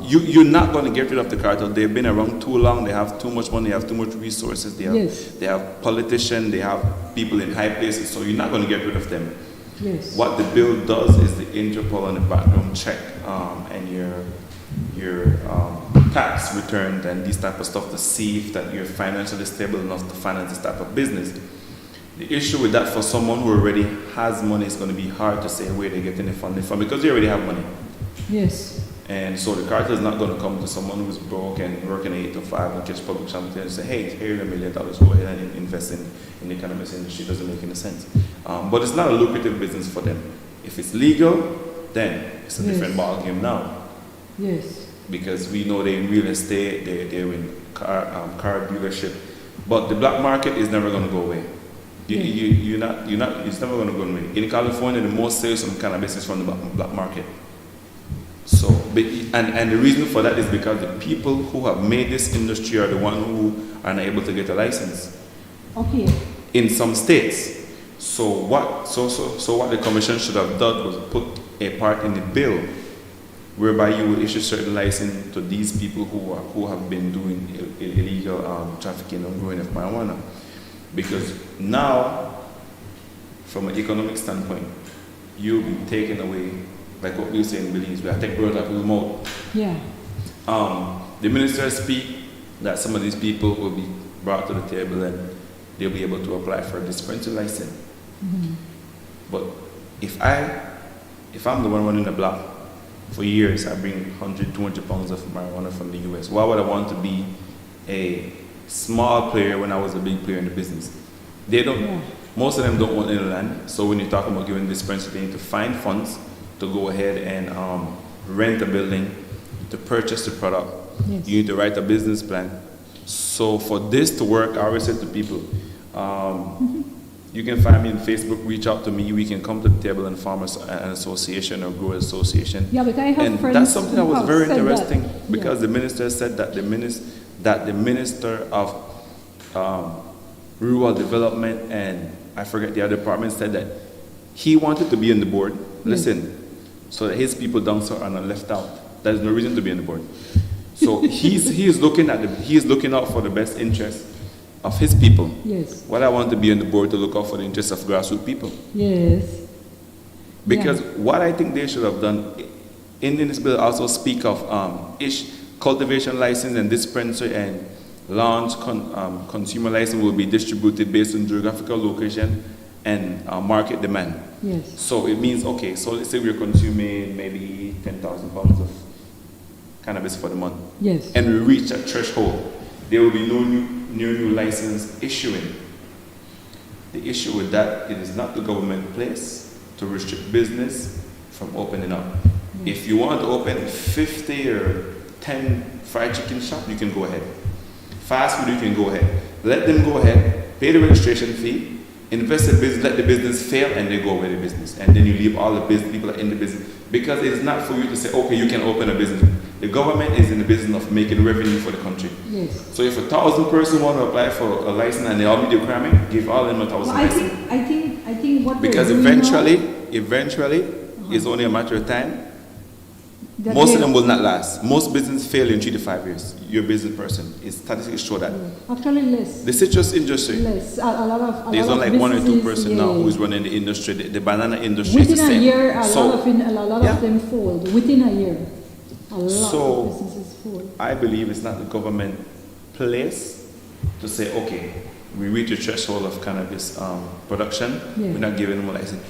You're not going to get rid of the cartel. They've been around too long. They have too much money. They have too much resources. They have politicians. They have people in high places. So you're not going to get rid of them. Yes. What the bill does is the Interpol and the background check and your tax return and this type of stuff to see if that you're financially stable enough to finance this type of business. The issue with that, for someone who already has money, it's going to be hard to say where they're getting the funding from because they already have money. Yes. And so the cartel is not going to come to someone who's broke and working 8 to 5 and just public something and say, hey, here's $1 million, go ahead and invest in the cannabis industry. It doesn't make any sense. But it's not a lucrative business for them. If it's legal, then it's a different ballgame now. Yes. Because we know they're in real estate, they're in car dealership. But the black market is never going to go away. It's never going to go away. In California, the most sales from cannabis is from the black market. So, and the reason for that is because the people who have made this industry are the ones who are unable to get a license. Okay. In some states. So what the commission should have done was put a part in the bill whereby you will issue certain license to these people who have been doing illegal trafficking and growing of marijuana. Because now, from an economic standpoint, you'll be taken away, like what we were saying in Belize, we have to take birds out of the mouth. Yeah. The minister speak that some of these people will be brought to the table and they'll be able to apply for a dispensary license. Mm-hmm. But if I'm the one running the block, for years I bring 100, 200 pounds of marijuana from the US. Why would I want to be a small player when I was a big player in the business? Most of them don't want any land. So when you talk about giving dispensary, they need to find funds to go ahead and rent a building, to purchase the product. Yes. You need to write a business plan. So for this to work, I always say to people, you can find me on Facebook, reach out to me, we can come to the table and form an association or grow an association. Yeah, but I have and friends. That's something that was very interesting that. because the minister said that the minister of rural development and I forget the other department said that he wanted to be on the board. Listen, so that his people down south are not left out. There's no reason to be on the board. So he's looking out for the best interest of his people. Yes. What I want to be on the board to look out for the interests of grassroots people. Yes. Because what I think they should have done, in this bill also speak of cultivation license and dispensary and launch consumer license will be distributed based on geographical location and market demand. Yes. So it means, okay, so let's say we're consuming maybe 10,000 pounds of cannabis for the month. Yes. And we reach that threshold. There will be no new license issuing. The issue with that, it is not the government place to restrict business from opening up. Mm-hmm. If you want to open 50 or 10 fried chicken shop, you can go ahead. Fast food, you can go ahead. Let them go ahead, pay the registration fee, invest in business, let the business fail, and they go away the business. And then you leave all the business people in the business. Because it's not for you to say, okay, you can open a business. The government is in the business of making revenue for the country. Yes. So if 1,000 persons want to apply for a license and they all meet the requirement, give all of them 1,000 license. I think what because eventually, it's only a matter of time. Most of them will not last. Most businesses fail in 3 to 5 years. You're a business person. Statistics show that. Actually, less. The citrus industry. Less. There's only like 1 or 2% now who's running the industry. The banana industry is the same. Within a year, a lot of them fold. Within a year, a lot of businesses fold. I believe it's not the government place to say, okay, we reach a threshold of cannabis production. We're not giving them a license.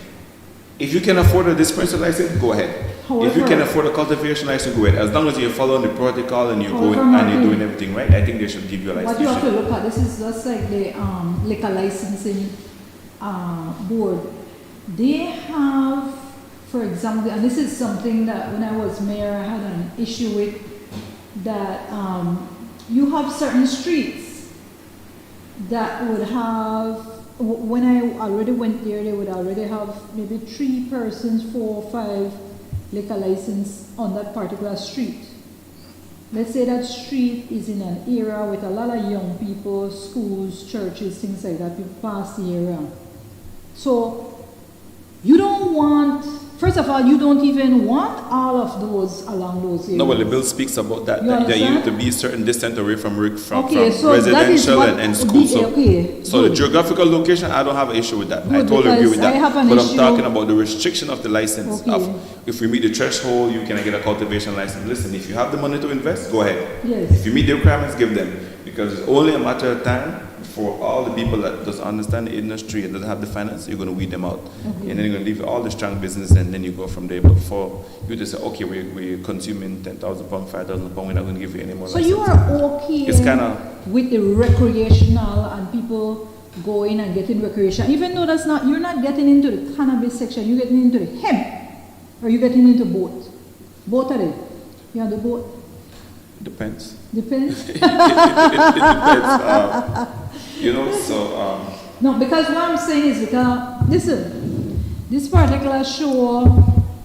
If you can afford a dispensary license, go ahead. However, if you can afford a cultivation license, go ahead. As long as you're following the protocol and you're going and you're doing everything right, I think they should give you a license. What you have to look at, this is just like the liquor licensing board. They have, for example, and this is something that when I was mayor, I had an issue with, that you have certain streets that would have, when I already went there, they would already have maybe 3 persons, 4 or 5 liquor license on that particular street. Let's say that street is in an area with a lot of young people, schools, churches, things like that, people pass the area. So you don't want, first of all, you don't even want all of those along those areas. No, well, the bill speaks about that. That you need to be a certain distance away from so residential and school. So the geographical location, I don't have an issue with that. I totally agree with that. But I'm talking about the restriction of the license. If we meet the threshold, you can get a cultivation license. Listen, if you have the money to invest, go ahead. Yes. If you meet the requirements, give them. Because it's only a matter of time for all the people that doesn't understand the industry and doesn't have the finance, you're going to weed them out. And then you're going to leave all the strong business and then you go from there. But for you to say, okay, we're consuming 10,000 pounds, 5,000 pounds, we're not going to give you any more. So you are okay it's kinda, with the recreational and people going and getting recreation, even though that's not, you're not getting into the cannabis section, you're getting into the hemp, or you're getting into both. Both are they? You have the both? Depends. Depends? it depends. No, because what I'm saying is because, listen, this particular show,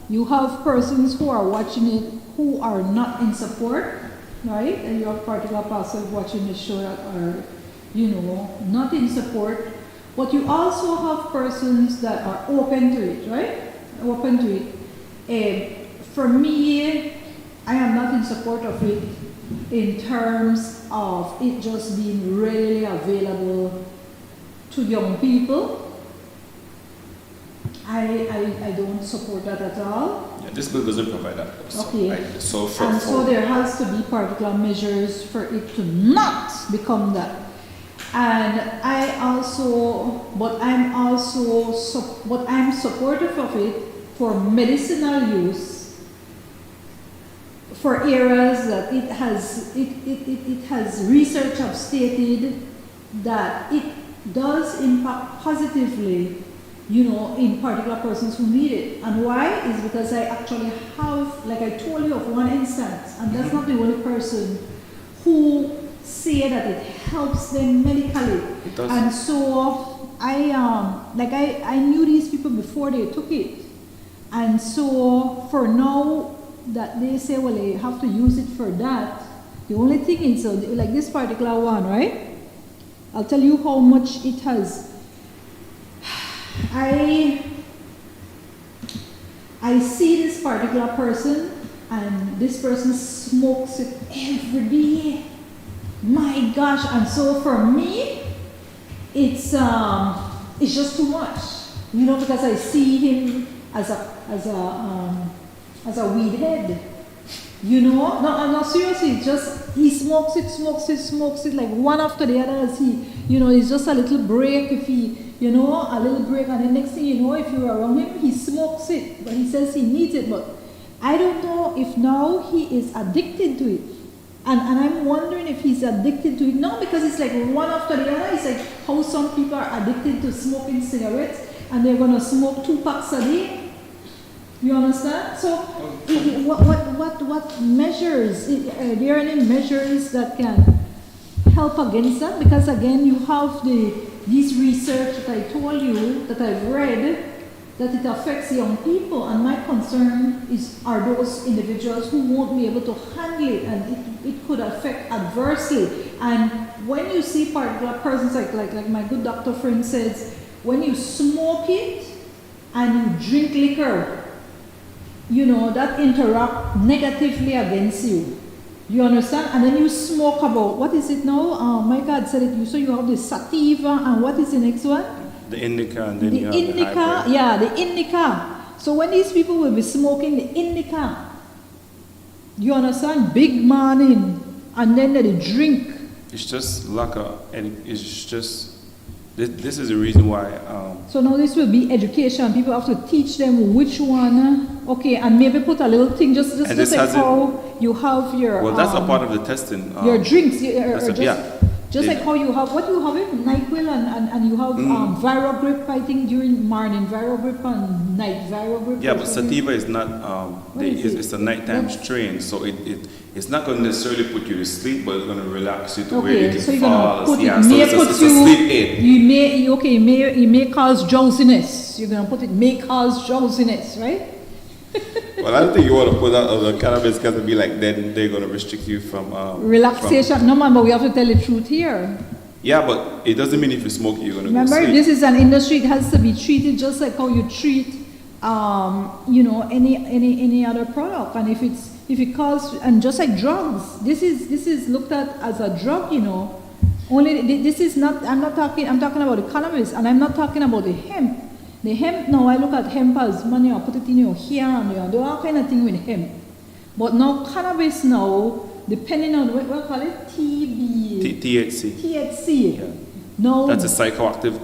you have persons who are watching it who are not in support, right? And you have particular persons watching the show that are, not in support. But you also have persons that are open to it, right? Open to it. For me, I am not in support of it in terms of it just being readily available to young people. I don't support that at all. Yeah, this bill doesn't provide that. Okay. So there has to be particular measures for it to not become that. And I'm supportive of it for medicinal use, for areas that it has research have stated that it does impact positively, in particular persons who need it. And why? Is because I actually have, like I told you of one instance, and that's not the only person who say that it helps them medically. It does. And so I knew these people before they took it. And so for now that they say, well, they have to use it for that, the only thing is, like this particular one, right? I'll tell you how much it has. I see this particular person, and this person smokes it every day. My gosh! And so for me, it's just too much, because I see him as a weed head. No, seriously, it's just he smokes it like one after the other. As it's just a little break. If he, a little break, and the next thing you know, if you're around him, he smokes it. But he says he needs it. But I don't know if now he is addicted to it, and I'm wondering if he's addicted to it now because it's like one after the other. It's like how some people are addicted to smoking cigarettes, and they're gonna smoke 2 packs a day. You understand? So, what measures? Are there any measures that can help against that? Because again, you have this research that I told you that I've read that it affects young people, and my concern are those individuals who won't be able to handle it, and it could affect adversely. And when you see particular persons like my good doctor friend says, when you smoke it and you drink liquor, that interact negatively against you. You understand? And then you smoke about, what is it now? My God said it. So you have the sativa, and what is the next one? The indica, and then the you have indica, the hybrid. yeah, the indica. So when these people will be smoking the indica, you understand? Big morning, and then they drink. It's just like it's just, this is the reason why. So now this will be education. People have to teach them which one. Okay, and maybe put a little thing, just like how you have your. Well, that's a part of the testing. Your drinks, just Yeah. like how you have, what you have it, NyQuil and you have viral grip, I think, during morning, viral grip and night, viral grip. Yeah, but sativa is not, it's a nighttime strain, so it's not going to necessarily put you to sleep, but it's going to relax you to where you can so you're fall gonna put asleep. it, So may it's put a sleep aid. it may cause drowsiness. You're going to put it, may cause drowsiness, right? Well, I don't think you want to put out the cannabis because it'd be like, then they're going to restrict you from relaxation. No, man, but we have to tell the truth here. Yeah, but it doesn't mean if you smoke, you're going to Remember, go sleep. this is an industry. It has to be treated just like how you treat, any other product. And if it causes, and just like drugs, this is looked at as a drug. Only this is not. I'm talking about the cannabis, and I'm not talking about the hemp. The hemp, now I look at hemp as money, I put it in your hair, and you do all kind of thing with hemp. But now cannabis now, depending on what call it, THC. THC. Yeah. No. That's a psychoactive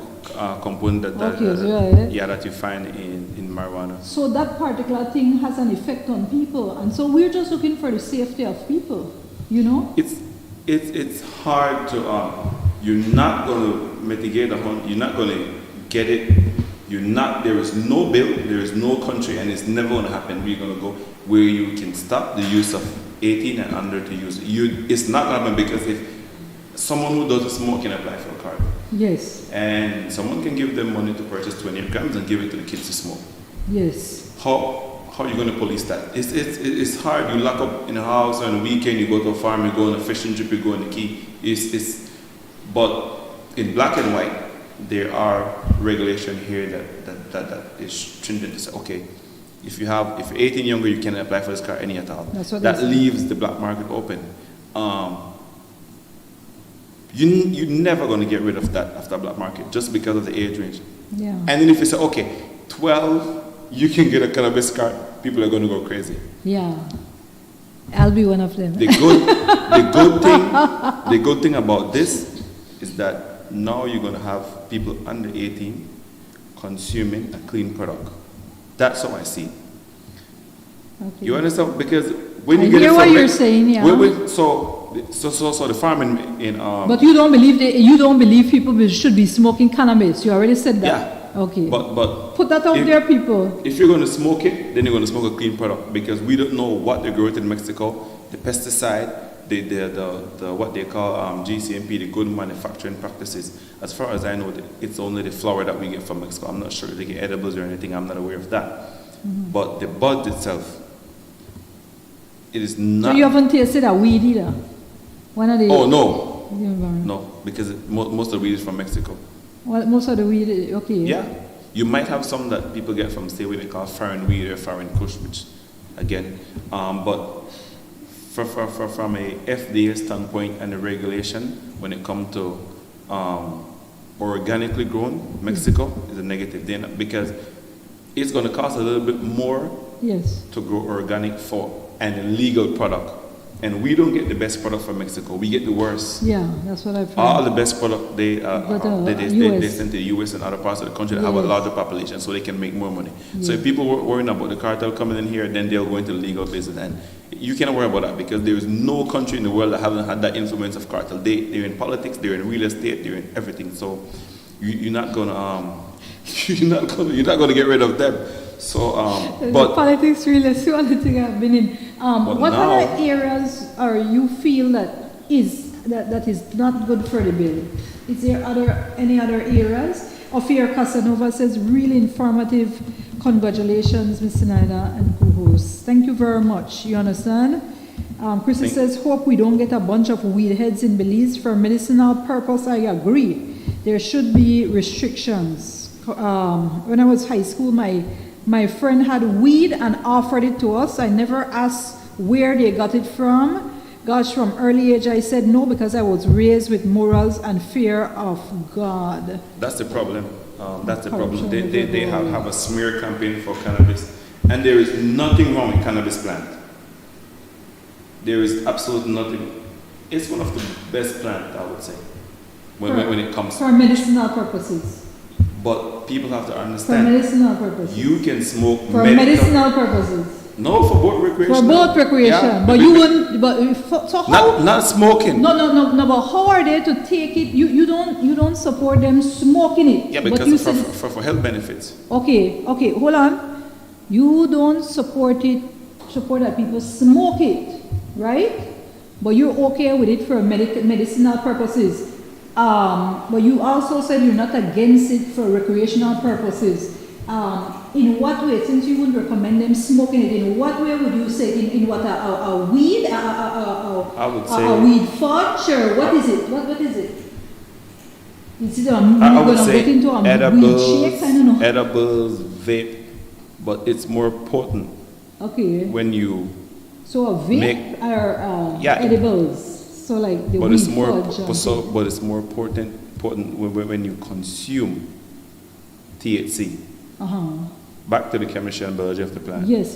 component that you find in marijuana. So that particular thing has an effect on people, and so we're just looking for the safety of people, It's hard to you're not going to mitigate you're not going to get it. There is no bill, there is no country, and it's never going to happen. We're going to go where you can stop the use of 18 and under to use it. It's not going to happen because if someone who doesn't smoke can apply for a card. Yes. And someone can give them money to purchase 20 grams and give it to the kids to smoke. Yes. How are you going to police that? It's hard. You lock up in a house on a weekend, you go to a farm, you go on a fishing trip, you go on the key. But in black and white, there are regulation here that is stringent to say, okay, if you're 18 younger, you can apply for this card any at all. That leaves the black market open. You're never going to get rid of that after black market just because of the age range. Yeah. And then if you say, okay, 12, you can get a cannabis card, people are going to go crazy. Yeah. I'll be one of them. The good thing about this is that now you're going to have people under 18 consuming a clean product. That's how I see it. Okay. You understand? Because when you I get hear it what from you're saying, yeah. So the farm in But you don't believe people should be smoking cannabis. You already said that. Yeah. Okay. But put that out there, people. If you're going to smoke it, then you're going to smoke a clean product because we don't know what they grow it in Mexico, the pesticide, the what they call GCMP, the good manufacturing practices. As far as I know, it's only the flower that we get from Mexico. I'm not sure if they get edibles or anything. I'm not aware of that. Mm-hmm. But the bud itself, it is not. So you haven't tasted a weed either? One of the. Oh no. No, because most of the weed is from Mexico. Well, most of the weed, okay. Yeah. You might have some that people get from, say, what they call foreign weed or foreign kush, which, again, but from a FDA standpoint and the regulation, when it comes to organically grown, Mexico is a negative then because it's going to cost a little bit more to grow organic for an illegal product. And we don't get the best product from Mexico. We get the worst. Yeah, that's what I've heard. All the best product they send to the US and other parts of the country that have a larger population so they can make more money. So if people were worrying about the cartel coming in here, then they'll go into legal business. And you cannot worry about that because there is no country in the world that hasn't had that influence of cartel. They're in politics, they're in real estate, they're in everything. So you're not gonna get rid of them. So, but politics, real estate, one thing I've been in. What other areas are you feel that is not good for the bill? Is there any other areas? Ophir Casanova says, really informative. Congratulations, Ms. Zenaida and co-hosts. Thank you very much. You understand? Chrissy says, hope we don't get a bunch of weed heads in Belize for medicinal purpose. I agree. There should be restrictions. When I was high school, my friend had weed and offered it to us. I never asked where they got it from. Gosh, from early age I said no because I was raised with morals and fear of God. That's the problem. That's the problem. They have a smear campaign for cannabis. And there is nothing wrong with cannabis plant. There is absolutely nothing. It's one of the best plants, I would say, when it comes for medicinal purposes. But people have to understand. For medicinal purposes. You can smoke for medicinal purposes. No, for both recreation. For both recreation, yeah, but you wouldn't. But so how? Not smoking. No. But how are they to take it? You don't support them smoking it. Yeah, because for health benefits. Okay. Hold on. You don't support that people smoke it, right? But you're okay with it for medicinal purposes. But you also said you're not against it for recreational purposes. In what way, since you would recommend them smoking it, in what way would you say in what a weed, I would say a weed fudge, or what is it? What is it? Is it I would say get into a edibles, weed shake? I don't know. edibles, vape, but it's more potent. Okay. When you so a vape or edibles. So like the weed fudge. But it's more potent when you consume THC. Back to the chemistry and biology of the plant. Yes.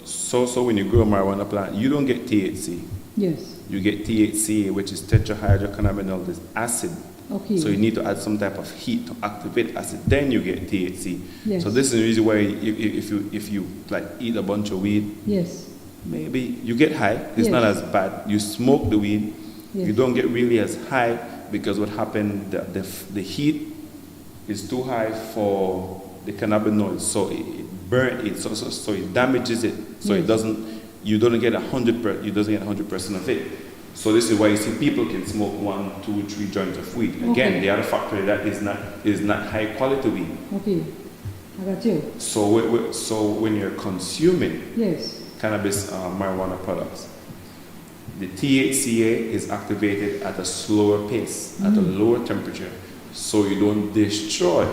So when you grow a marijuana plant, you don't get THC. Yes. You get THC, which is tetrahydrocannabinol, this acid Okay. So you need to add some type of heat to activate acid. Then you get THC. Yes. So this is the reason why if you like eat a bunch of weed, yes, maybe you get high. It's Yes. not as bad. You smoke the weed, Yes. you don't get really as high because what happened, the heat is too high for the cannabinoids, so it burns it, so it damages it, so Yes. it doesn't. You don't get 100%. You doesn't get 100% of it. So this is why you see people can smoke 1, 2, 3 joints of weed. Again, Okay. the other factor that is not high quality weed. okay, I got you. So when you're consuming Yes, cannabis marijuana products, the THCA is activated at a slower pace, at a lower temperature, so you don't destroy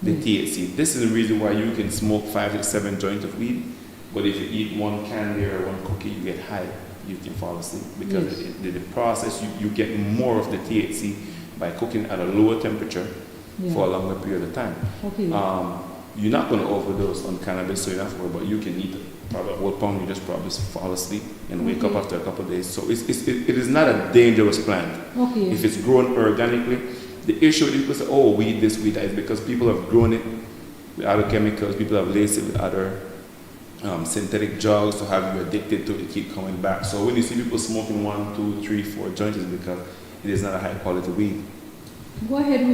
the THC. This is the reason why you can smoke 5 to 7 joints of weed, but if you eat one candy or one cookie, you get high, you can fall asleep because Yes. the process, you get more of the THC by cooking at a lower temperature Yeah. for a longer period of time. okay, You're not going to overdose on cannabis, so you're not worried, but you can eat probably a whole pound, you just probably fall asleep and wake up Okay. after a couple of days. So it is not a dangerous plant. okay, If it's grown organically, the issue is people say, oh, weed this, weed that, is because people have grown it with other chemicals, people have laced it with other synthetic drugs to have you addicted to it, keep coming back. So when you see people smoking 1, 2, 3, 4 joints, it's because it is not a high quality weed. go ahead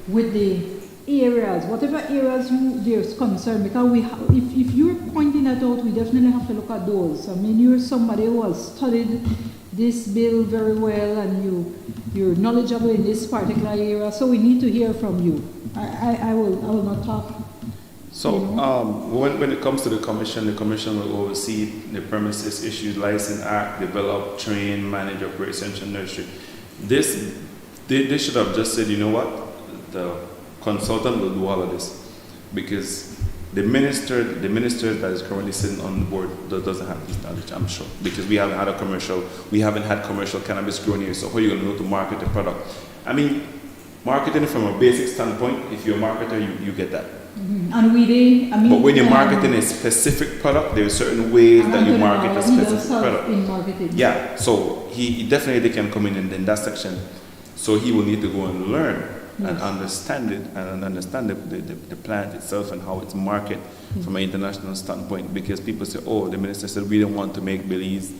with the areas, whatever areas there's concern, because if you're pointing that out, we definitely have to look at those. I mean, you're somebody who has studied this bill very well, and you're knowledgeable in this particular area, so we need to hear from you. I will not talk. So when it comes to the commission will oversee the premises issued license act, develop, train, manage, operate central nursery. They should have just said, you know what, the consultant will do all of this, because the minister that is currently sitting on the board doesn't have this knowledge, I'm sure, because we haven't had commercial cannabis grown here. So how are you going to know to market the product? I mean, marketing from a basic standpoint, if you're a marketer, you get that. Mm-hmm. And but when you're marketing a specific product, there are certain ways that you market a specific product. In marketing. Yeah, so he definitely can come in that section. So he will need to go and learn and understand it and understand the plant itself and how it's marketed from an international standpoint. Because people say, oh, the minister said we don't want to make Belize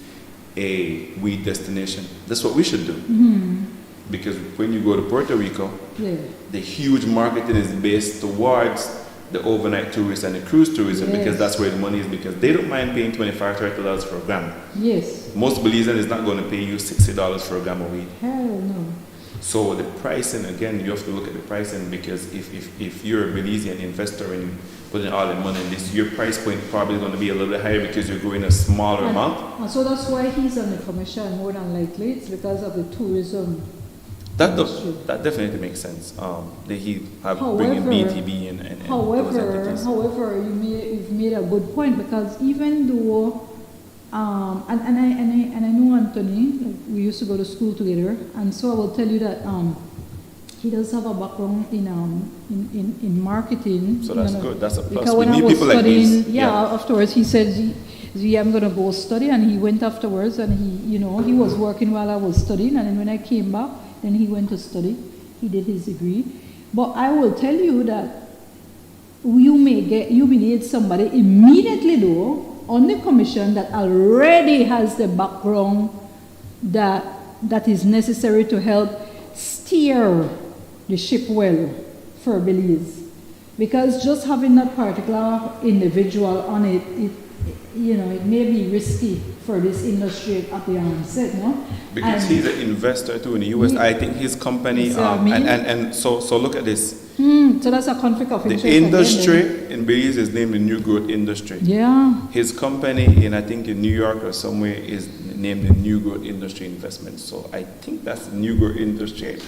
a weed destination. That's what we should do. Mm-hmm. Because when you go to Puerto Rico, the huge marketing is based towards the overnight tourists and the cruise tourism, because that's where the money is, because they don't mind paying $25, $30 for a gram. Yes. Most Belizeans is not going to pay you $60 for a gram of weed. Hell no. So the pricing, again, you have to look at the pricing, because if you're a Belizean investor and you put in all the money in this, your price point probably is going to be a little bit higher because you're growing a smaller amount. And so that's why he's on the commission more than likely. It's because of the tourism. That definitely makes sense. He have bringing BTB and however, you've made a good point, because even though, and I know Anthony, we used to go to school together, and so I will tell you that he does have a background in marketing. So that's good. That's a plus. Because We when I need was people like studying, these. afterwards he said, I'm going to go study, and he went afterwards, and he was working while I was studying, and then when I came back, then he went to study. He did his degree. But I will tell you that you may need somebody immediately though on the commission that already has the background that is necessary to help steer the ship well for Belize. Because just having that particular individual on it may be risky for this industry at the onset, no? Because he's an investor too in the US. I think his company, so look at this. So that's a conflict of interest. The industry in Belize is named the New Growth Industry. Yeah. His company I think in New York or somewhere is named the New Growth Industry Investment. So I think that's the New Growth Industry.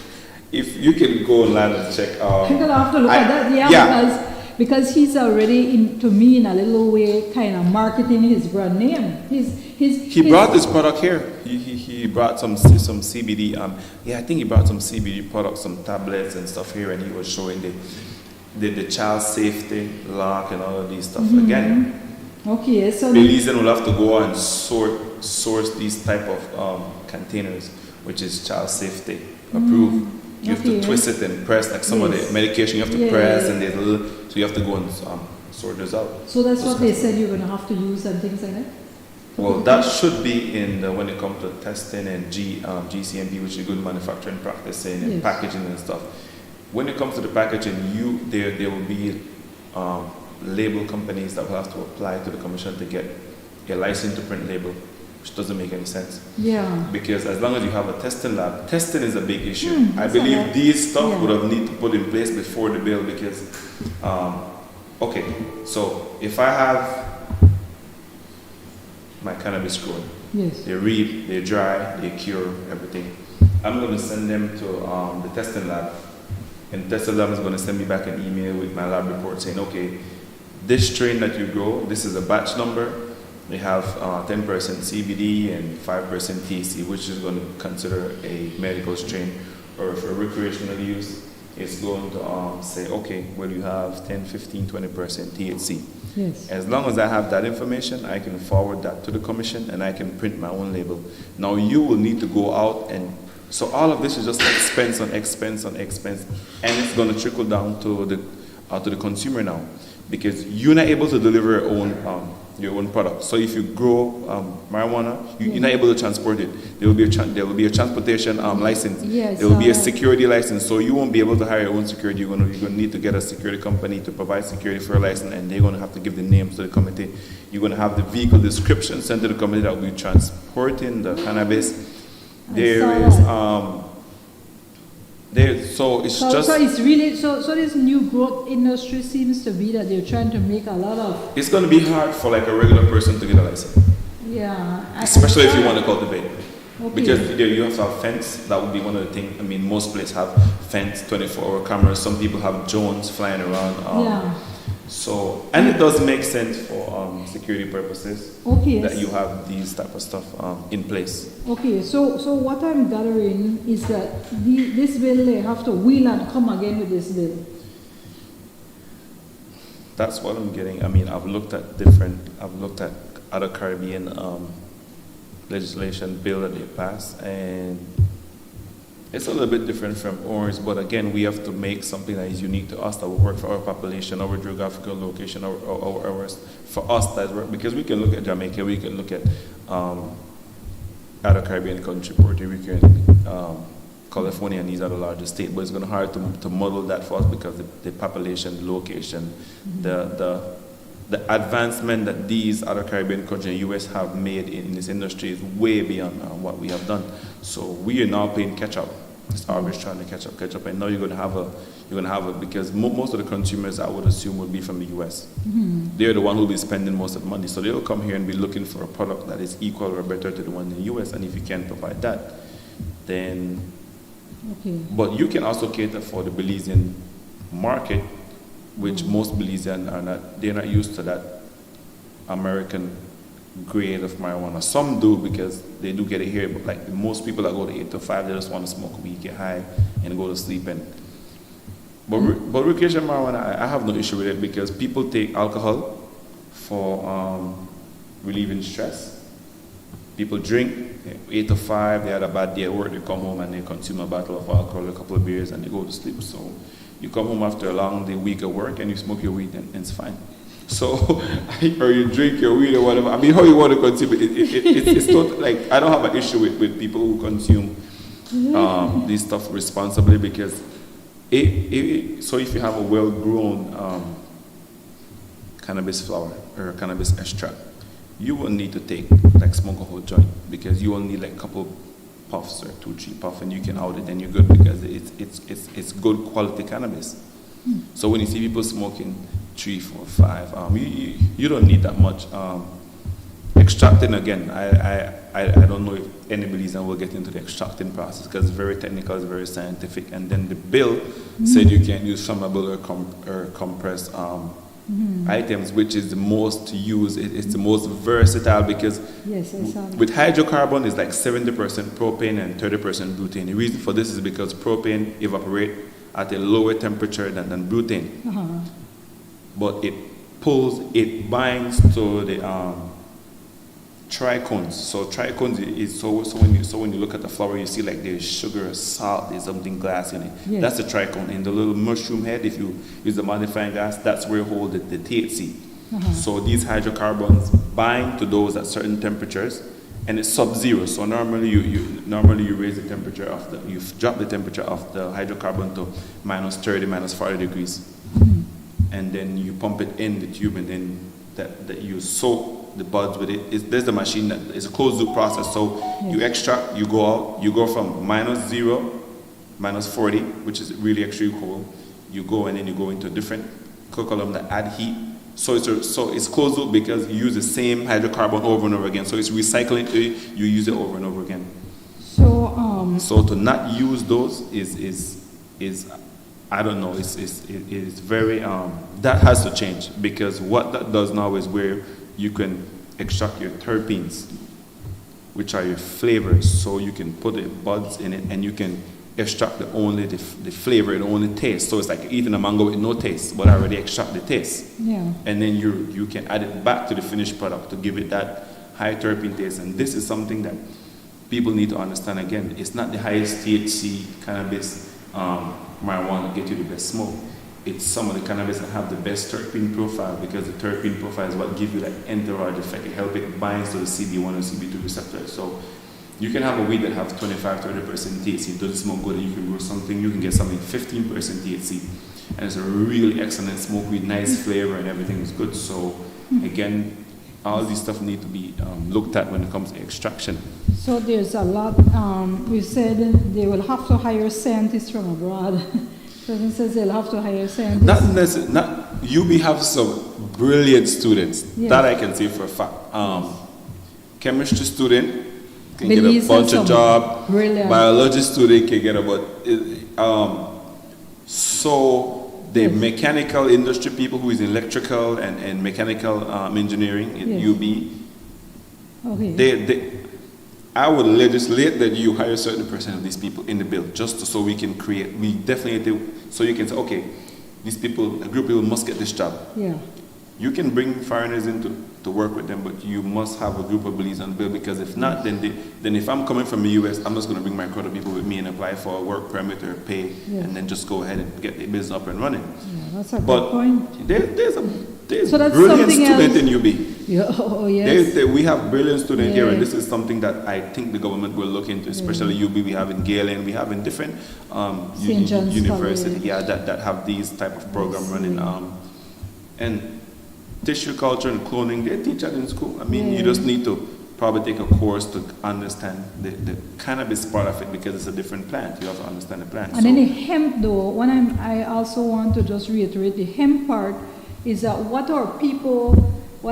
If you can go online and check. You're gonna have to look at that, because he's already in a little way kind of marketing his brand name. He brought this product here. He brought some CBD. I think he brought some CBD products, some tablets and stuff here, and he was showing the child safety lock and all of these stuff again. Okay, so Belizean will have to go and source these type of containers, which is child safety approved. You have to twist it and press, like some of the medication you have to press, and there's a little, so you have to go and sort this out. So that's what they said you're going to have to use and things like that? Well, that should be in when it comes to testing and GCMP, which is good manufacturing practicing and packaging and stuff. When it comes to the packaging, there will be label companies that will have to apply to the commission to get a license to print label, which doesn't make any sense. Yeah. Because as long as you have a testing lab, testing is a big issue. I believe these stuff would have need to put in place before the bill because, okay, so if I have my cannabis grown, they read, they dry, they cure, everything. I'm going to send them to the testing lab, and the testing lab is going to send me back an email with my lab report saying, okay, this strain that you grow, this is a batch number. They have 10% CBD and 5% THC, which is going to consider a medical strain, or for recreational use, it's going to say, okay, well, you have 10, 15, 20% THC. Yes. As long as I have that information, I can forward that to the commission and I can print my own label. Now you will need to go out, and so all of this is just expense on expense on expense, and it's going to trickle down to the consumer now, because you're not able to deliver your own product. So if you grow marijuana, you're not able to transport it. There will be a transportation license. There will be a security license. So you won't be able to hire your own security. You're going to need to get a security company to provide security for a license, and they're going to have to give the names to the committee. You're going to have the vehicle description sent to the committee that will be transporting the cannabis. So it's really so this new growth industry seems to be that they're trying to make a lot of. It's going to be hard for like a regular person to get a license. Yeah. Especially if you want to cultivate. Okay. Because you have to have fence. That would be one of the things. I mean, most places have fence, 24-hour cameras. Some people have drones flying around. So, and it does make sense for security purposes that you have these type of stuff in place. Okay, so what I'm gathering is that this bill, they have to wheel and come again with this bill. That's what I'm getting. I mean, I've looked at other Caribbean legislation bill that they pass, and it's a little bit different from ours, but again, we have to make something that is unique to us, that will work for our population, our geographical location, for us that work. Because we can look at Jamaica, we can look at other Caribbean country, Puerto Rico, California, and these are the largest states, but it's going to be hard to model that for us because the population, the location, the advancement that these other Caribbean countries and U.S. have made in this industry is way beyond what we have done. So we are now playing catch up. It's always trying to catch up, and now you're going to have a because most of the consumers, I would assume, would be from the U.S. They're the one who will be spending most of the money, so they'll come here and be looking for a product that is equal or better to the one in the U.S. And if you can't provide that, then. But you can also cater for the Belizean market, which most Belizeans they're not used to that American grade of marijuana. Some do because they do get it here, but like most people that go to 8 to 5, they just want to smoke weed, get high, and go to sleep. But recreational marijuana, I have no issue with it because people take alcohol for relieving stress. People drink 8 to 5, they had a bad day at work, they come home and they consume a bottle of alcohol, a couple of beers, and they go to sleep. So you come home after a long day, week of work, and you smoke your weed, and it's fine. So, or you drink your weed or whatever. I mean, how you want to consume it? It's not like, I don't have an issue with people who consume this stuff responsibly because so if you have a well-grown cannabis flower or cannabis extract, you will need to smoke a whole joint because you will need like a couple puffs or 2-3 puffs, and you can out it and you're good because it's good quality cannabis. So when you see people smoking 3, 4, 5, you don't need that much. Extracting, again, I don't know if anybody's will get into the extracting process because it's very technical, it's very scientific, and then the bill said you can't use flammable or compressed items, which is the most used. It's the most versatile because with hydrocarbon it's like 70% propane and 30% butane. The reason for this is because propane evaporates at a lower temperature than butane, but it binds to the trichones. So trichones is so when you look at the flower, you see like there's sugar, salt, there's something glass in it. Yes. That's the trichone. In the little mushroom head, if you use the magnifying glass, that's where you hold the THC. So these hydrocarbons bind to those at certain temperatures, and it's sub-zero. So normally you raise the temperature of you drop the temperature of the hydrocarbon to minus 30, minus 40 degrees, and then you pump it in the tube, and then that you soak the buds with it. There's the machine that is a closed loop process. So you extract, you go out, you go from minus 0, minus 40, which is really extremely cold. You go and then you go into a different column that add heat. So it's closed loop because you use the same hydrocarbon over and over again. So it's recycling to you use it over and over again. So to not use those is I don't know. It's very that has to change, because what that does now is where you can extract your terpenes, which are your flavors. So you can put the buds in it and you can extract only the flavor and only taste. So it's like eating a mango with no taste, but I already extract the taste. Yeah. And then you can add it back to the finished product to give it that high terpene taste. And this is something that people need to understand. Again, it's not the highest THC cannabis marijuana get you the best smoke. It's some of the cannabis that have the best terpene profile, because the terpene profile is what gives you that entourage effect. It helps it binds to the CB1 and CB2 receptors. So you can have a weed that has 25-30% THC. It doesn't smoke good. You can grow something. You can get something 15% THC, and it's a really excellent smoke weed, nice flavor, and everything is good. So again, all these stuff need to be looked at when it comes to extraction. So there's a lot. We said they will have to hire scientists from abroad. President says they'll have to hire scientists. Not necessarily. UB have some brilliant students. Yes. That I can say for a fact. Chemistry student can get a bunch of job. Brilliant. Biology student can get about. So the mechanical industry people who is in electrical and mechanical engineering at UB, okay. I would legislate that you hire a certain percent of these people in the bill, just so we can create. We definitely so you can say, okay, these people, a group of people must get this job. Yeah. You can bring foreigners in to work with them, but you must have a group of beliefs on the bill, because if not, then if I'm coming from the US, I'm just going to bring my crowd of people with me and apply for a work permit or pay, and then just go ahead and get the business up and running. Yeah, that's a good point. There's a brilliant student in UB. Yeah, oh, yes. We have brilliant students here, and this is something that I think the government will look into, especially UB. We have in Galen, we have in different universities, that have these type of program running. And tissue culture and cloning, they teach that in school. I mean, you just need to probably take a course to understand the cannabis part of it, because it's a different plant. You have to understand the plant. And then the hemp, though, I also want to just reiterate the hemp part is that what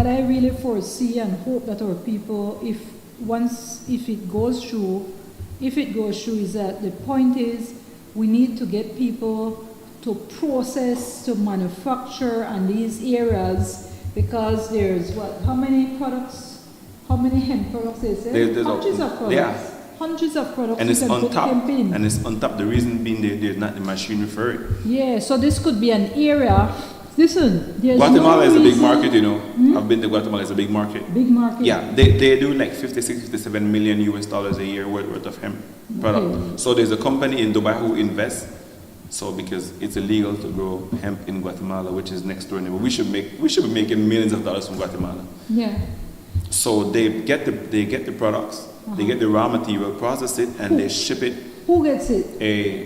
I really foresee and hope that our people, if it goes through, is that the point is we need to get people to process, to manufacture on these areas, because there's how many hemp products is there? Hundreds of products. Yeah. Hundreds of products. And it's on top. And it's on top. The reason being there's not the machinery for it. Yeah, so this could be an area. Listen, Guatemala is a big market, you know. I've been to Guatemala. It's a big market. Big market. Yeah, they do like 56, 57 million US dollars a year worth of hemp product. Okay. So there's a company in Dubai who invests. So because it's illegal to grow hemp in Guatemala, which is next door neighbor, we should be making millions of dollars from Guatemala. Yeah. So they get the products, they get the raw material, process it, and they ship it. Who gets it?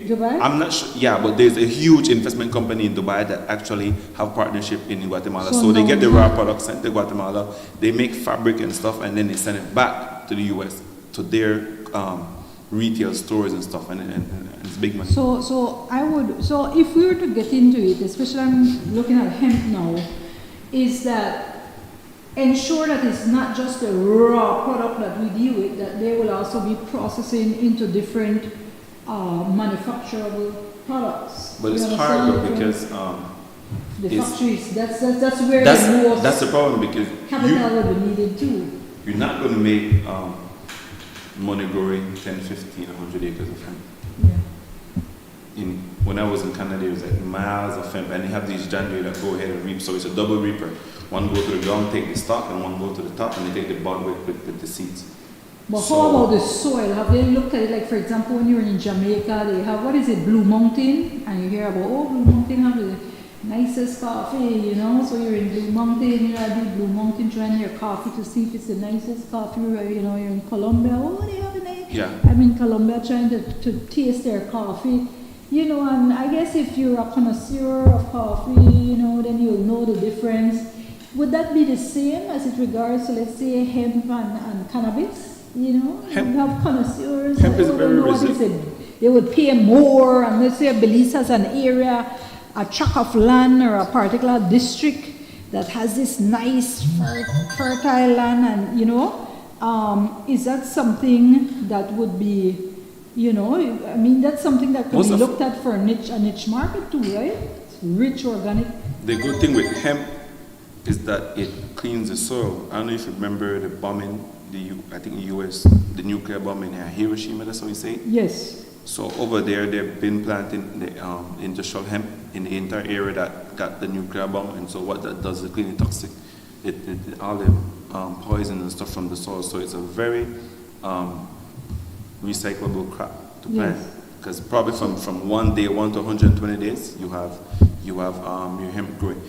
Dubai? I'm not sure. Yeah, but there's a huge investment company in Dubai that actually have partnership in Guatemala. So they get the raw products sent to Guatemala. They make fabric and stuff, and then they send it back to the US to their retail stores and stuff, and it's big money. So if we were to get into it, especially I'm looking at hemp now, is that ensure that it's not just a raw product that we deal with, that they will also be processing into different manufacturable products. But it's hard though, because the factories, that's where that's the problem, because capital will be needed too. You're not going to make money growing 10, 15, 100 acres of hemp. Yeah. when I was in Canada, there was like miles of hemp, and they have these January that go ahead and reap. So it's a double reaper. One go to the ground, take the stalk, and one go to the top, and they take the bud with the seeds. But how about the soil? Have they looked at it? Like, for example, when you're in Jamaica, they have, what is it, Blue Mountain? And you hear about, Blue Mountain have the nicest coffee, So you're in Blue Mountain, Blue Mountain trying your coffee to see if it's the nicest coffee, you're in Colombia. They have a nice. Yeah. I'm in Colombia trying to taste their coffee. And I guess if you're a connoisseur of coffee, then you'll know the difference. Would that be the same as it regards to, let's say, hemp and cannabis? Hemp, you have connoisseurs. Hemp is very resilient. They would pay more, and let's say Belize has an area, a tract of land or a particular district that has this nice fertile land, and is that something that would be, that's something that could be looked at for a niche market too, right? It's rich organic. The good thing with hemp is that it cleans the soil. I don't know if you remember the bombing, I think the US, the nuclear bomb in Hiroshima, that's how we say it? Yes. So over there, they've been planting the industrial hemp in the entire area that got the nuclear bomb, and so what that does is clean the toxic, all the poison and stuff from the soil. So it's a very recyclable crop to plant, because probably from 1 day, 1 to 120 days, you have your hemp growing.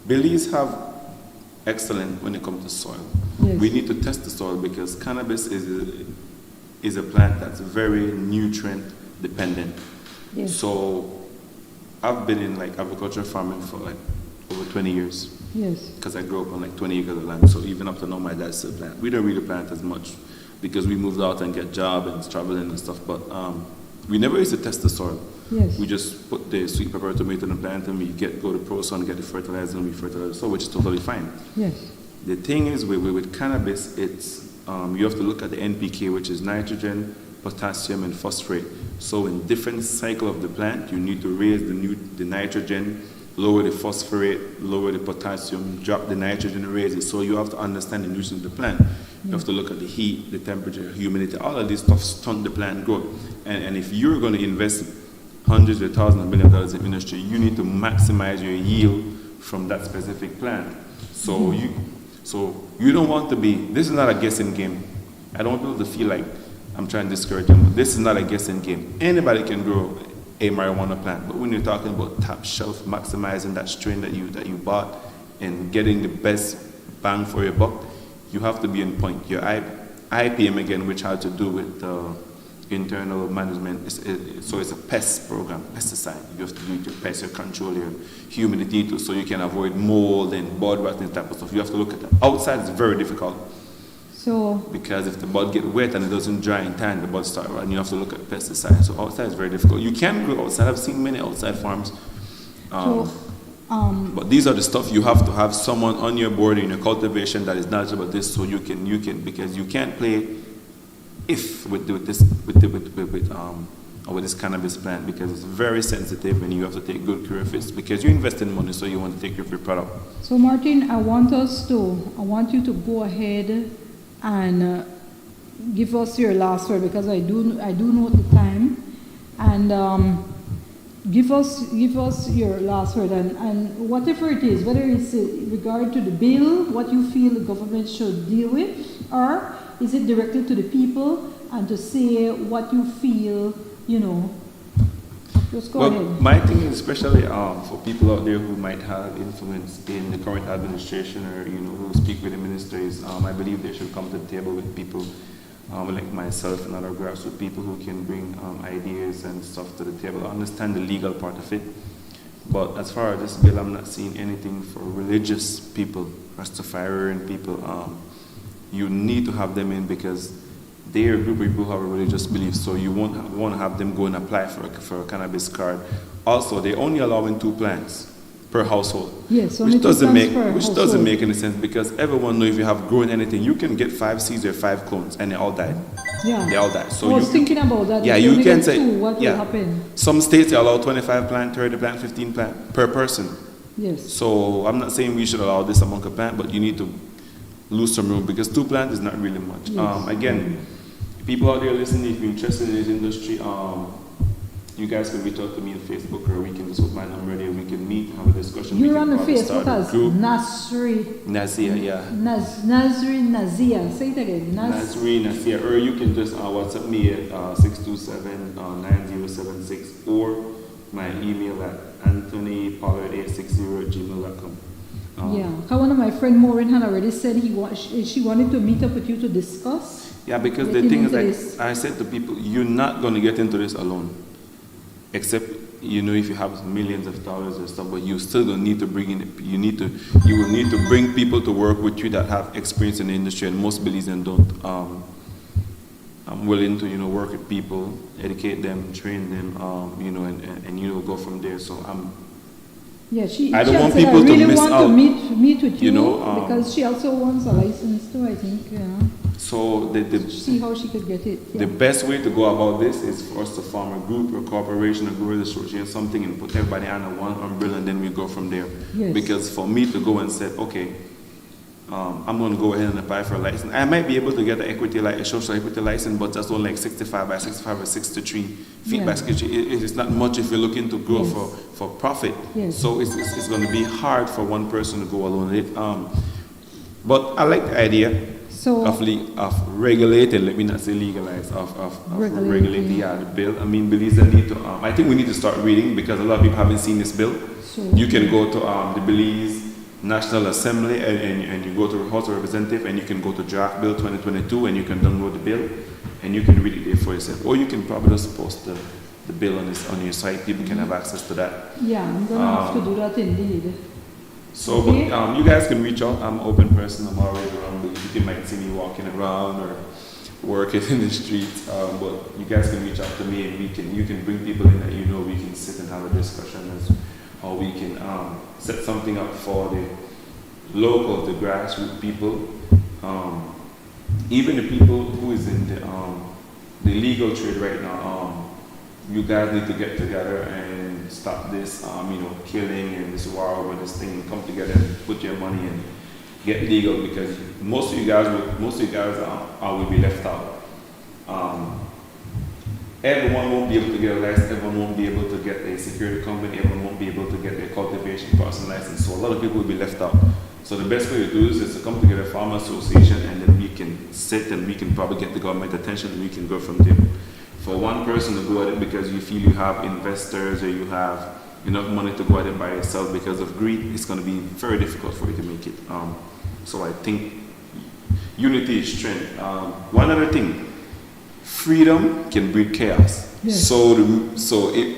Belize have excellent when it comes to soil. Yes. We need to test the soil because cannabis is a plant that's very nutrient dependent. Yes. So I've been in agricultural farming for over 20 years. Yes. Because I grew up on 20 acres of land. So even up to now, my dad still plant. We don't really plant as much because we moved out and get job and traveling and stuff. But we never used to test the soil. Yes. We just put the sweet pepper tomato in the plant, and we go to ProSun, get the fertilizer, and we fertilize the soil, which is totally fine. Yes. The thing is with cannabis, it's you have to look at the NPK, which is nitrogen, potassium, and phosphate. So in different cycle of the plant, you need to raise the nitrogen, lower the phosphate, lower the potassium, drop the nitrogen, raise it. So you have to understand the nutrition of the plant. You have to look at the heat, the temperature, humidity, all of this stuff stunt the plant growth. And if you're going to invest hundreds of thousands of millions of dollars in industry, you need to maximize your yield from that specific plant. So you don't want to be, this is not a guessing game. I don't want people to feel like I'm trying to discourage them, but this is not a guessing game. Anybody can grow a marijuana plant, but when you're talking about top shelf, maximizing that strain that you bought and getting the best bang for your buck, you have to be in point. Your IPM again, which had to do with internal management, so it's a pest program, pesticide. You have to do your pest, your control your humidity too, so you can avoid mold and bud rot and type of stuff. You have to look at that. Outside is very difficult. So because if the bud get wet and it doesn't dry in time, the bud start rotting. You have to look at pesticides. So outside is very difficult. You can grow outside. I've seen many outside farms. But these are the stuff you have to have someone on your board in your cultivation that is knowledgeable about this, so you can because you can't play with this cannabis plant, because it's very sensitive and you have to take good care of it because you invest in money, so you want to take care of your product. So Martin, I want you to go ahead and give us your last word, because I do know the time, and give us your last word, and whatever it is, whether it's in regard to the bill, what you feel the government should deal with, or is it directed to the people and to say what you feel, Just go ahead. My thing is especially for people out there who might have influence in the current administration, or who speak with the ministers, I believe they should come to the table with people like myself and other grassroots people who can bring ideas and stuff to the table. I understand the legal part of it, but as far as this bill, I'm not seeing anything for religious people, Rastafarian people. You need to have them in because they are a group of people who have a religious belief, so you won't want to have them go and apply for a cannabis card. Also, they're only allowing 2 plants per household, yes, which doesn't make any sense, because everyone knows if you have grown anything, you can get 5 seeds or 5 clones, and they all died. Yeah, they all died. So I was thinking about that. Yeah, you can say what will happen. Some states they allow 25 plant, 30 plant, 15 plant per person. Yes. So I'm not saying we should allow this among a plant, but you need to lose some room because 2 plants is not really much. Yes. Again, people out there listening, if you're interested in this industry, you guys can reach out to me on Facebook, or we can just put my number there. We can meet, have a discussion. You're on the Facebook as Nasri. Nazia, yeah. Nasri Nazia. Say it again. Nasri Nazia. Or you can just WhatsApp me at 627-9076, or my email at anthonypollard860@gmail.com. Yeah, one of my friend Maureen had already said she wanted to meet up with you to discuss. Yeah, because the thing is, like I said to people, you're not going to get into this alone. Except, you know, if you have millions of dollars or stuff, but you still don't need to bring in, you will need to bring people to work with you that have experience in the industry, and most Belizeans don't. I'm willing to, you know, work with people, educate them, train them, you know, and you know, go from there. So I don't want people to miss out. To meet with you know, because she also wants a license too, I think. Yeah. So see how she could get it. Yeah. The best way to go about this is for us to form a group or corporation or growers association, something, and put everybody under one umbrella, and then we go from there. Yes. Because for me to go and say, okay, I'm going to go ahead and apply for a license. I might be able to get a social equity license, but that's only like 65 by 65 or 63 feet by 60. It's not much if you're looking to grow for profit. Yes. So it's going to be hard for one person to go alone. But I like the idea of regulating, let me not say legalize, of regulating the bill. I mean, Belize need to, I think we need to start reading, because a lot of people haven't seen this bill. You can go to the Belize National Assembly, and you go to the House of Representatives, and you can go to Draft Bill 2022, and you can download the bill, and you can read it there for yourself. Or you can probably just post the bill on your site. People can have access to that. Yeah, I'm going to have to do that indeed. So, okay. But you guys can reach out. I'm an open person. I'm always around. You might see me walking around or working in the streets. But you guys can reach out to me, and you can bring people in that you know. We can sit and have a discussion, or we can set something up for the local, the grassroots people, even the people who is in the legal trade right now. You guys need to get together and stop this, killing and this war over this thing, and come together and put your money and get legal, because most of you guys will be left out. Everyone won't be able to get a license. Everyone won't be able to get a security company. Everyone won't be able to get a cultivation processing license. So a lot of people will be left out. So the best way to do this is to come together, farm association, and then we can sit and we can probably get the government attention, and we can go from there. For one person to go at it because you feel you have investors, or you have enough money to go at it by yourself because of greed, it's going to be very difficult for you to make it. So I think unity is strength. One other thing. Freedom can breed chaos. Yes. So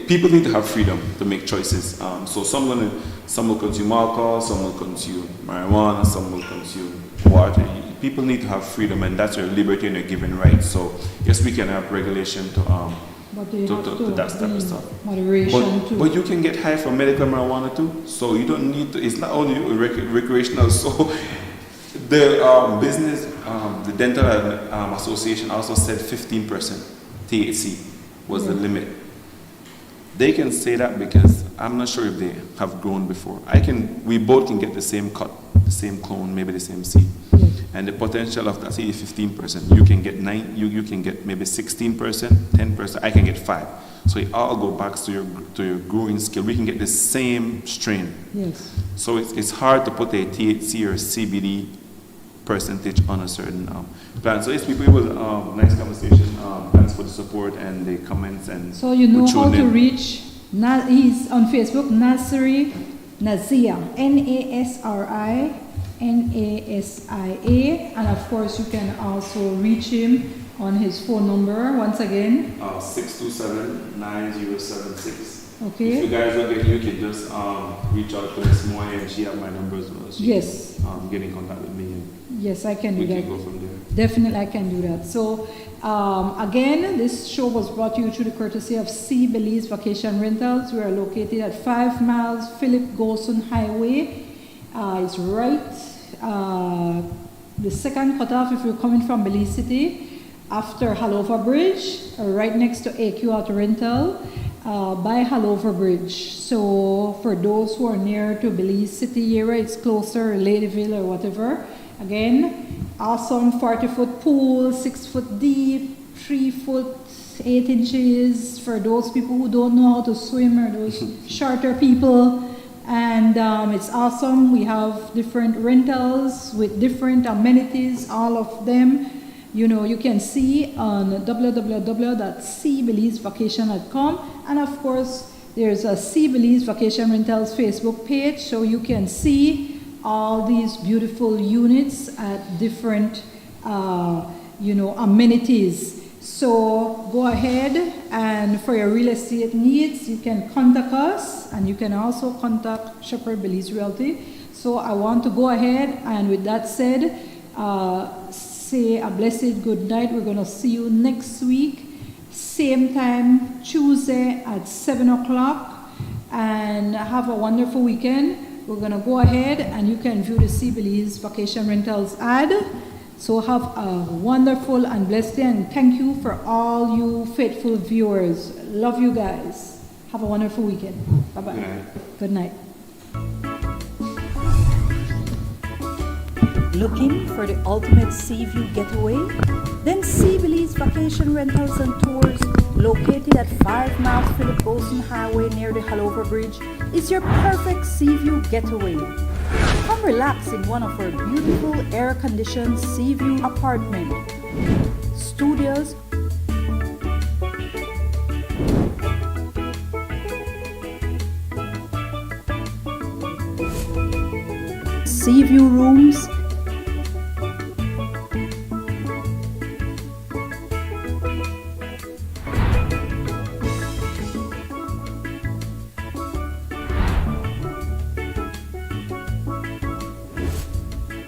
people need to have freedom to make choices. So some will consume alcohol, some will consume marijuana, some will consume water. People need to have freedom, and that's your liberty and your given rights. So yes, we can have regulation to that type of stuff. Moderation too. But you can get high from medical marijuana too. So you don't need to. It's not only recreational. So the business, the dental association also said 15% THC was the limit. They can say that because I'm not sure if they have grown before. We both can get the same cut, the same clone, maybe the same seed. And the potential of that seed is 15%. You can get you can get maybe 16%, 10%. I can get 5%. So it all go back to your growing skill. We can get the same strain. Yes. So it's hard to put a THC or CBD percentage on a certain plan. So it's people with nice conversation. Thanks for the support and the comments. And so you know how to reach. He's on Facebook, Nasri Nazia, NASRI and of course you can also reach him on his phone number once again. 627-9076. Okay. If you guys don't get, you can just reach out to Ms. Moya, and she has my number as well. She can get in contact with me. Yes, I can do that. We can go from there. Definitely, I can do that. So, again, this show was brought to you through the courtesy of Sea Belize Vacation Rentals. We are located at 5 miles Philip Golson Highway. It's right, the second cutoff if you're coming from Belize City, after Halover Bridge, right next to AQ Auto Rental. By Halover Bridge. So for those who are near to Belize City area, it's closer, Ladyville or whatever. Again, awesome 40-foot pool, 6 foot deep, 3 foot 8 inches for those people who don't know how to swim or those shorter people. And it's awesome. We have different rentals with different amenities, all of them. You know, you can see on www.cbelizevacation.com. And of course, there's a Sea Belize Vacation Rentals Facebook page, so you can see all these beautiful units at different, amenities. So go ahead, and for your real estate needs, you can contact us, and you can also contact Shepherd Belize Realty. So I want to go ahead, and with that said, say a blessed good night. We're going to see you next week, same time, Tuesday at 7 o'clock, and have a wonderful weekend. We're going to go ahead, and you can view the Sea Belize Vacation Rentals ad. So have a wonderful and blessed day, and thank you for all you faithful viewers. Love you guys. Have a wonderful weekend. Bye-bye. Good night. Looking for the ultimate sea view getaway? Then Sea Belize Vacation Rentals and Tours, located at 5 miles Philip Golson Highway near the Halover Bridge, is your perfect sea view getaway. Come relax in one of our beautiful air-conditioned sea view apartment, studios, sea view rooms,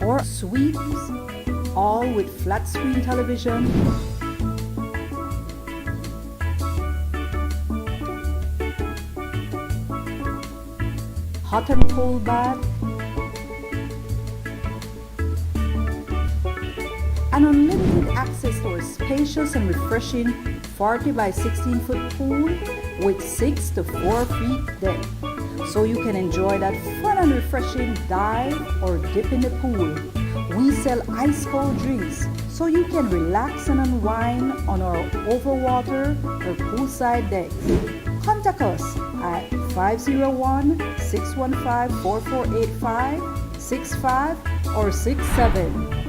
or suites, all with flat screen television, hot and cold bath, and unlimited access to a spacious and refreshing 40 by 16 foot pool with 6 to 4 feet depth. So you can enjoy that fun and refreshing dive or dip in the pool. We sell ice cold drinks, so you can relax and unwind on our overwater or poolside decks. Contact us at 501-615-4485, 65 or 67.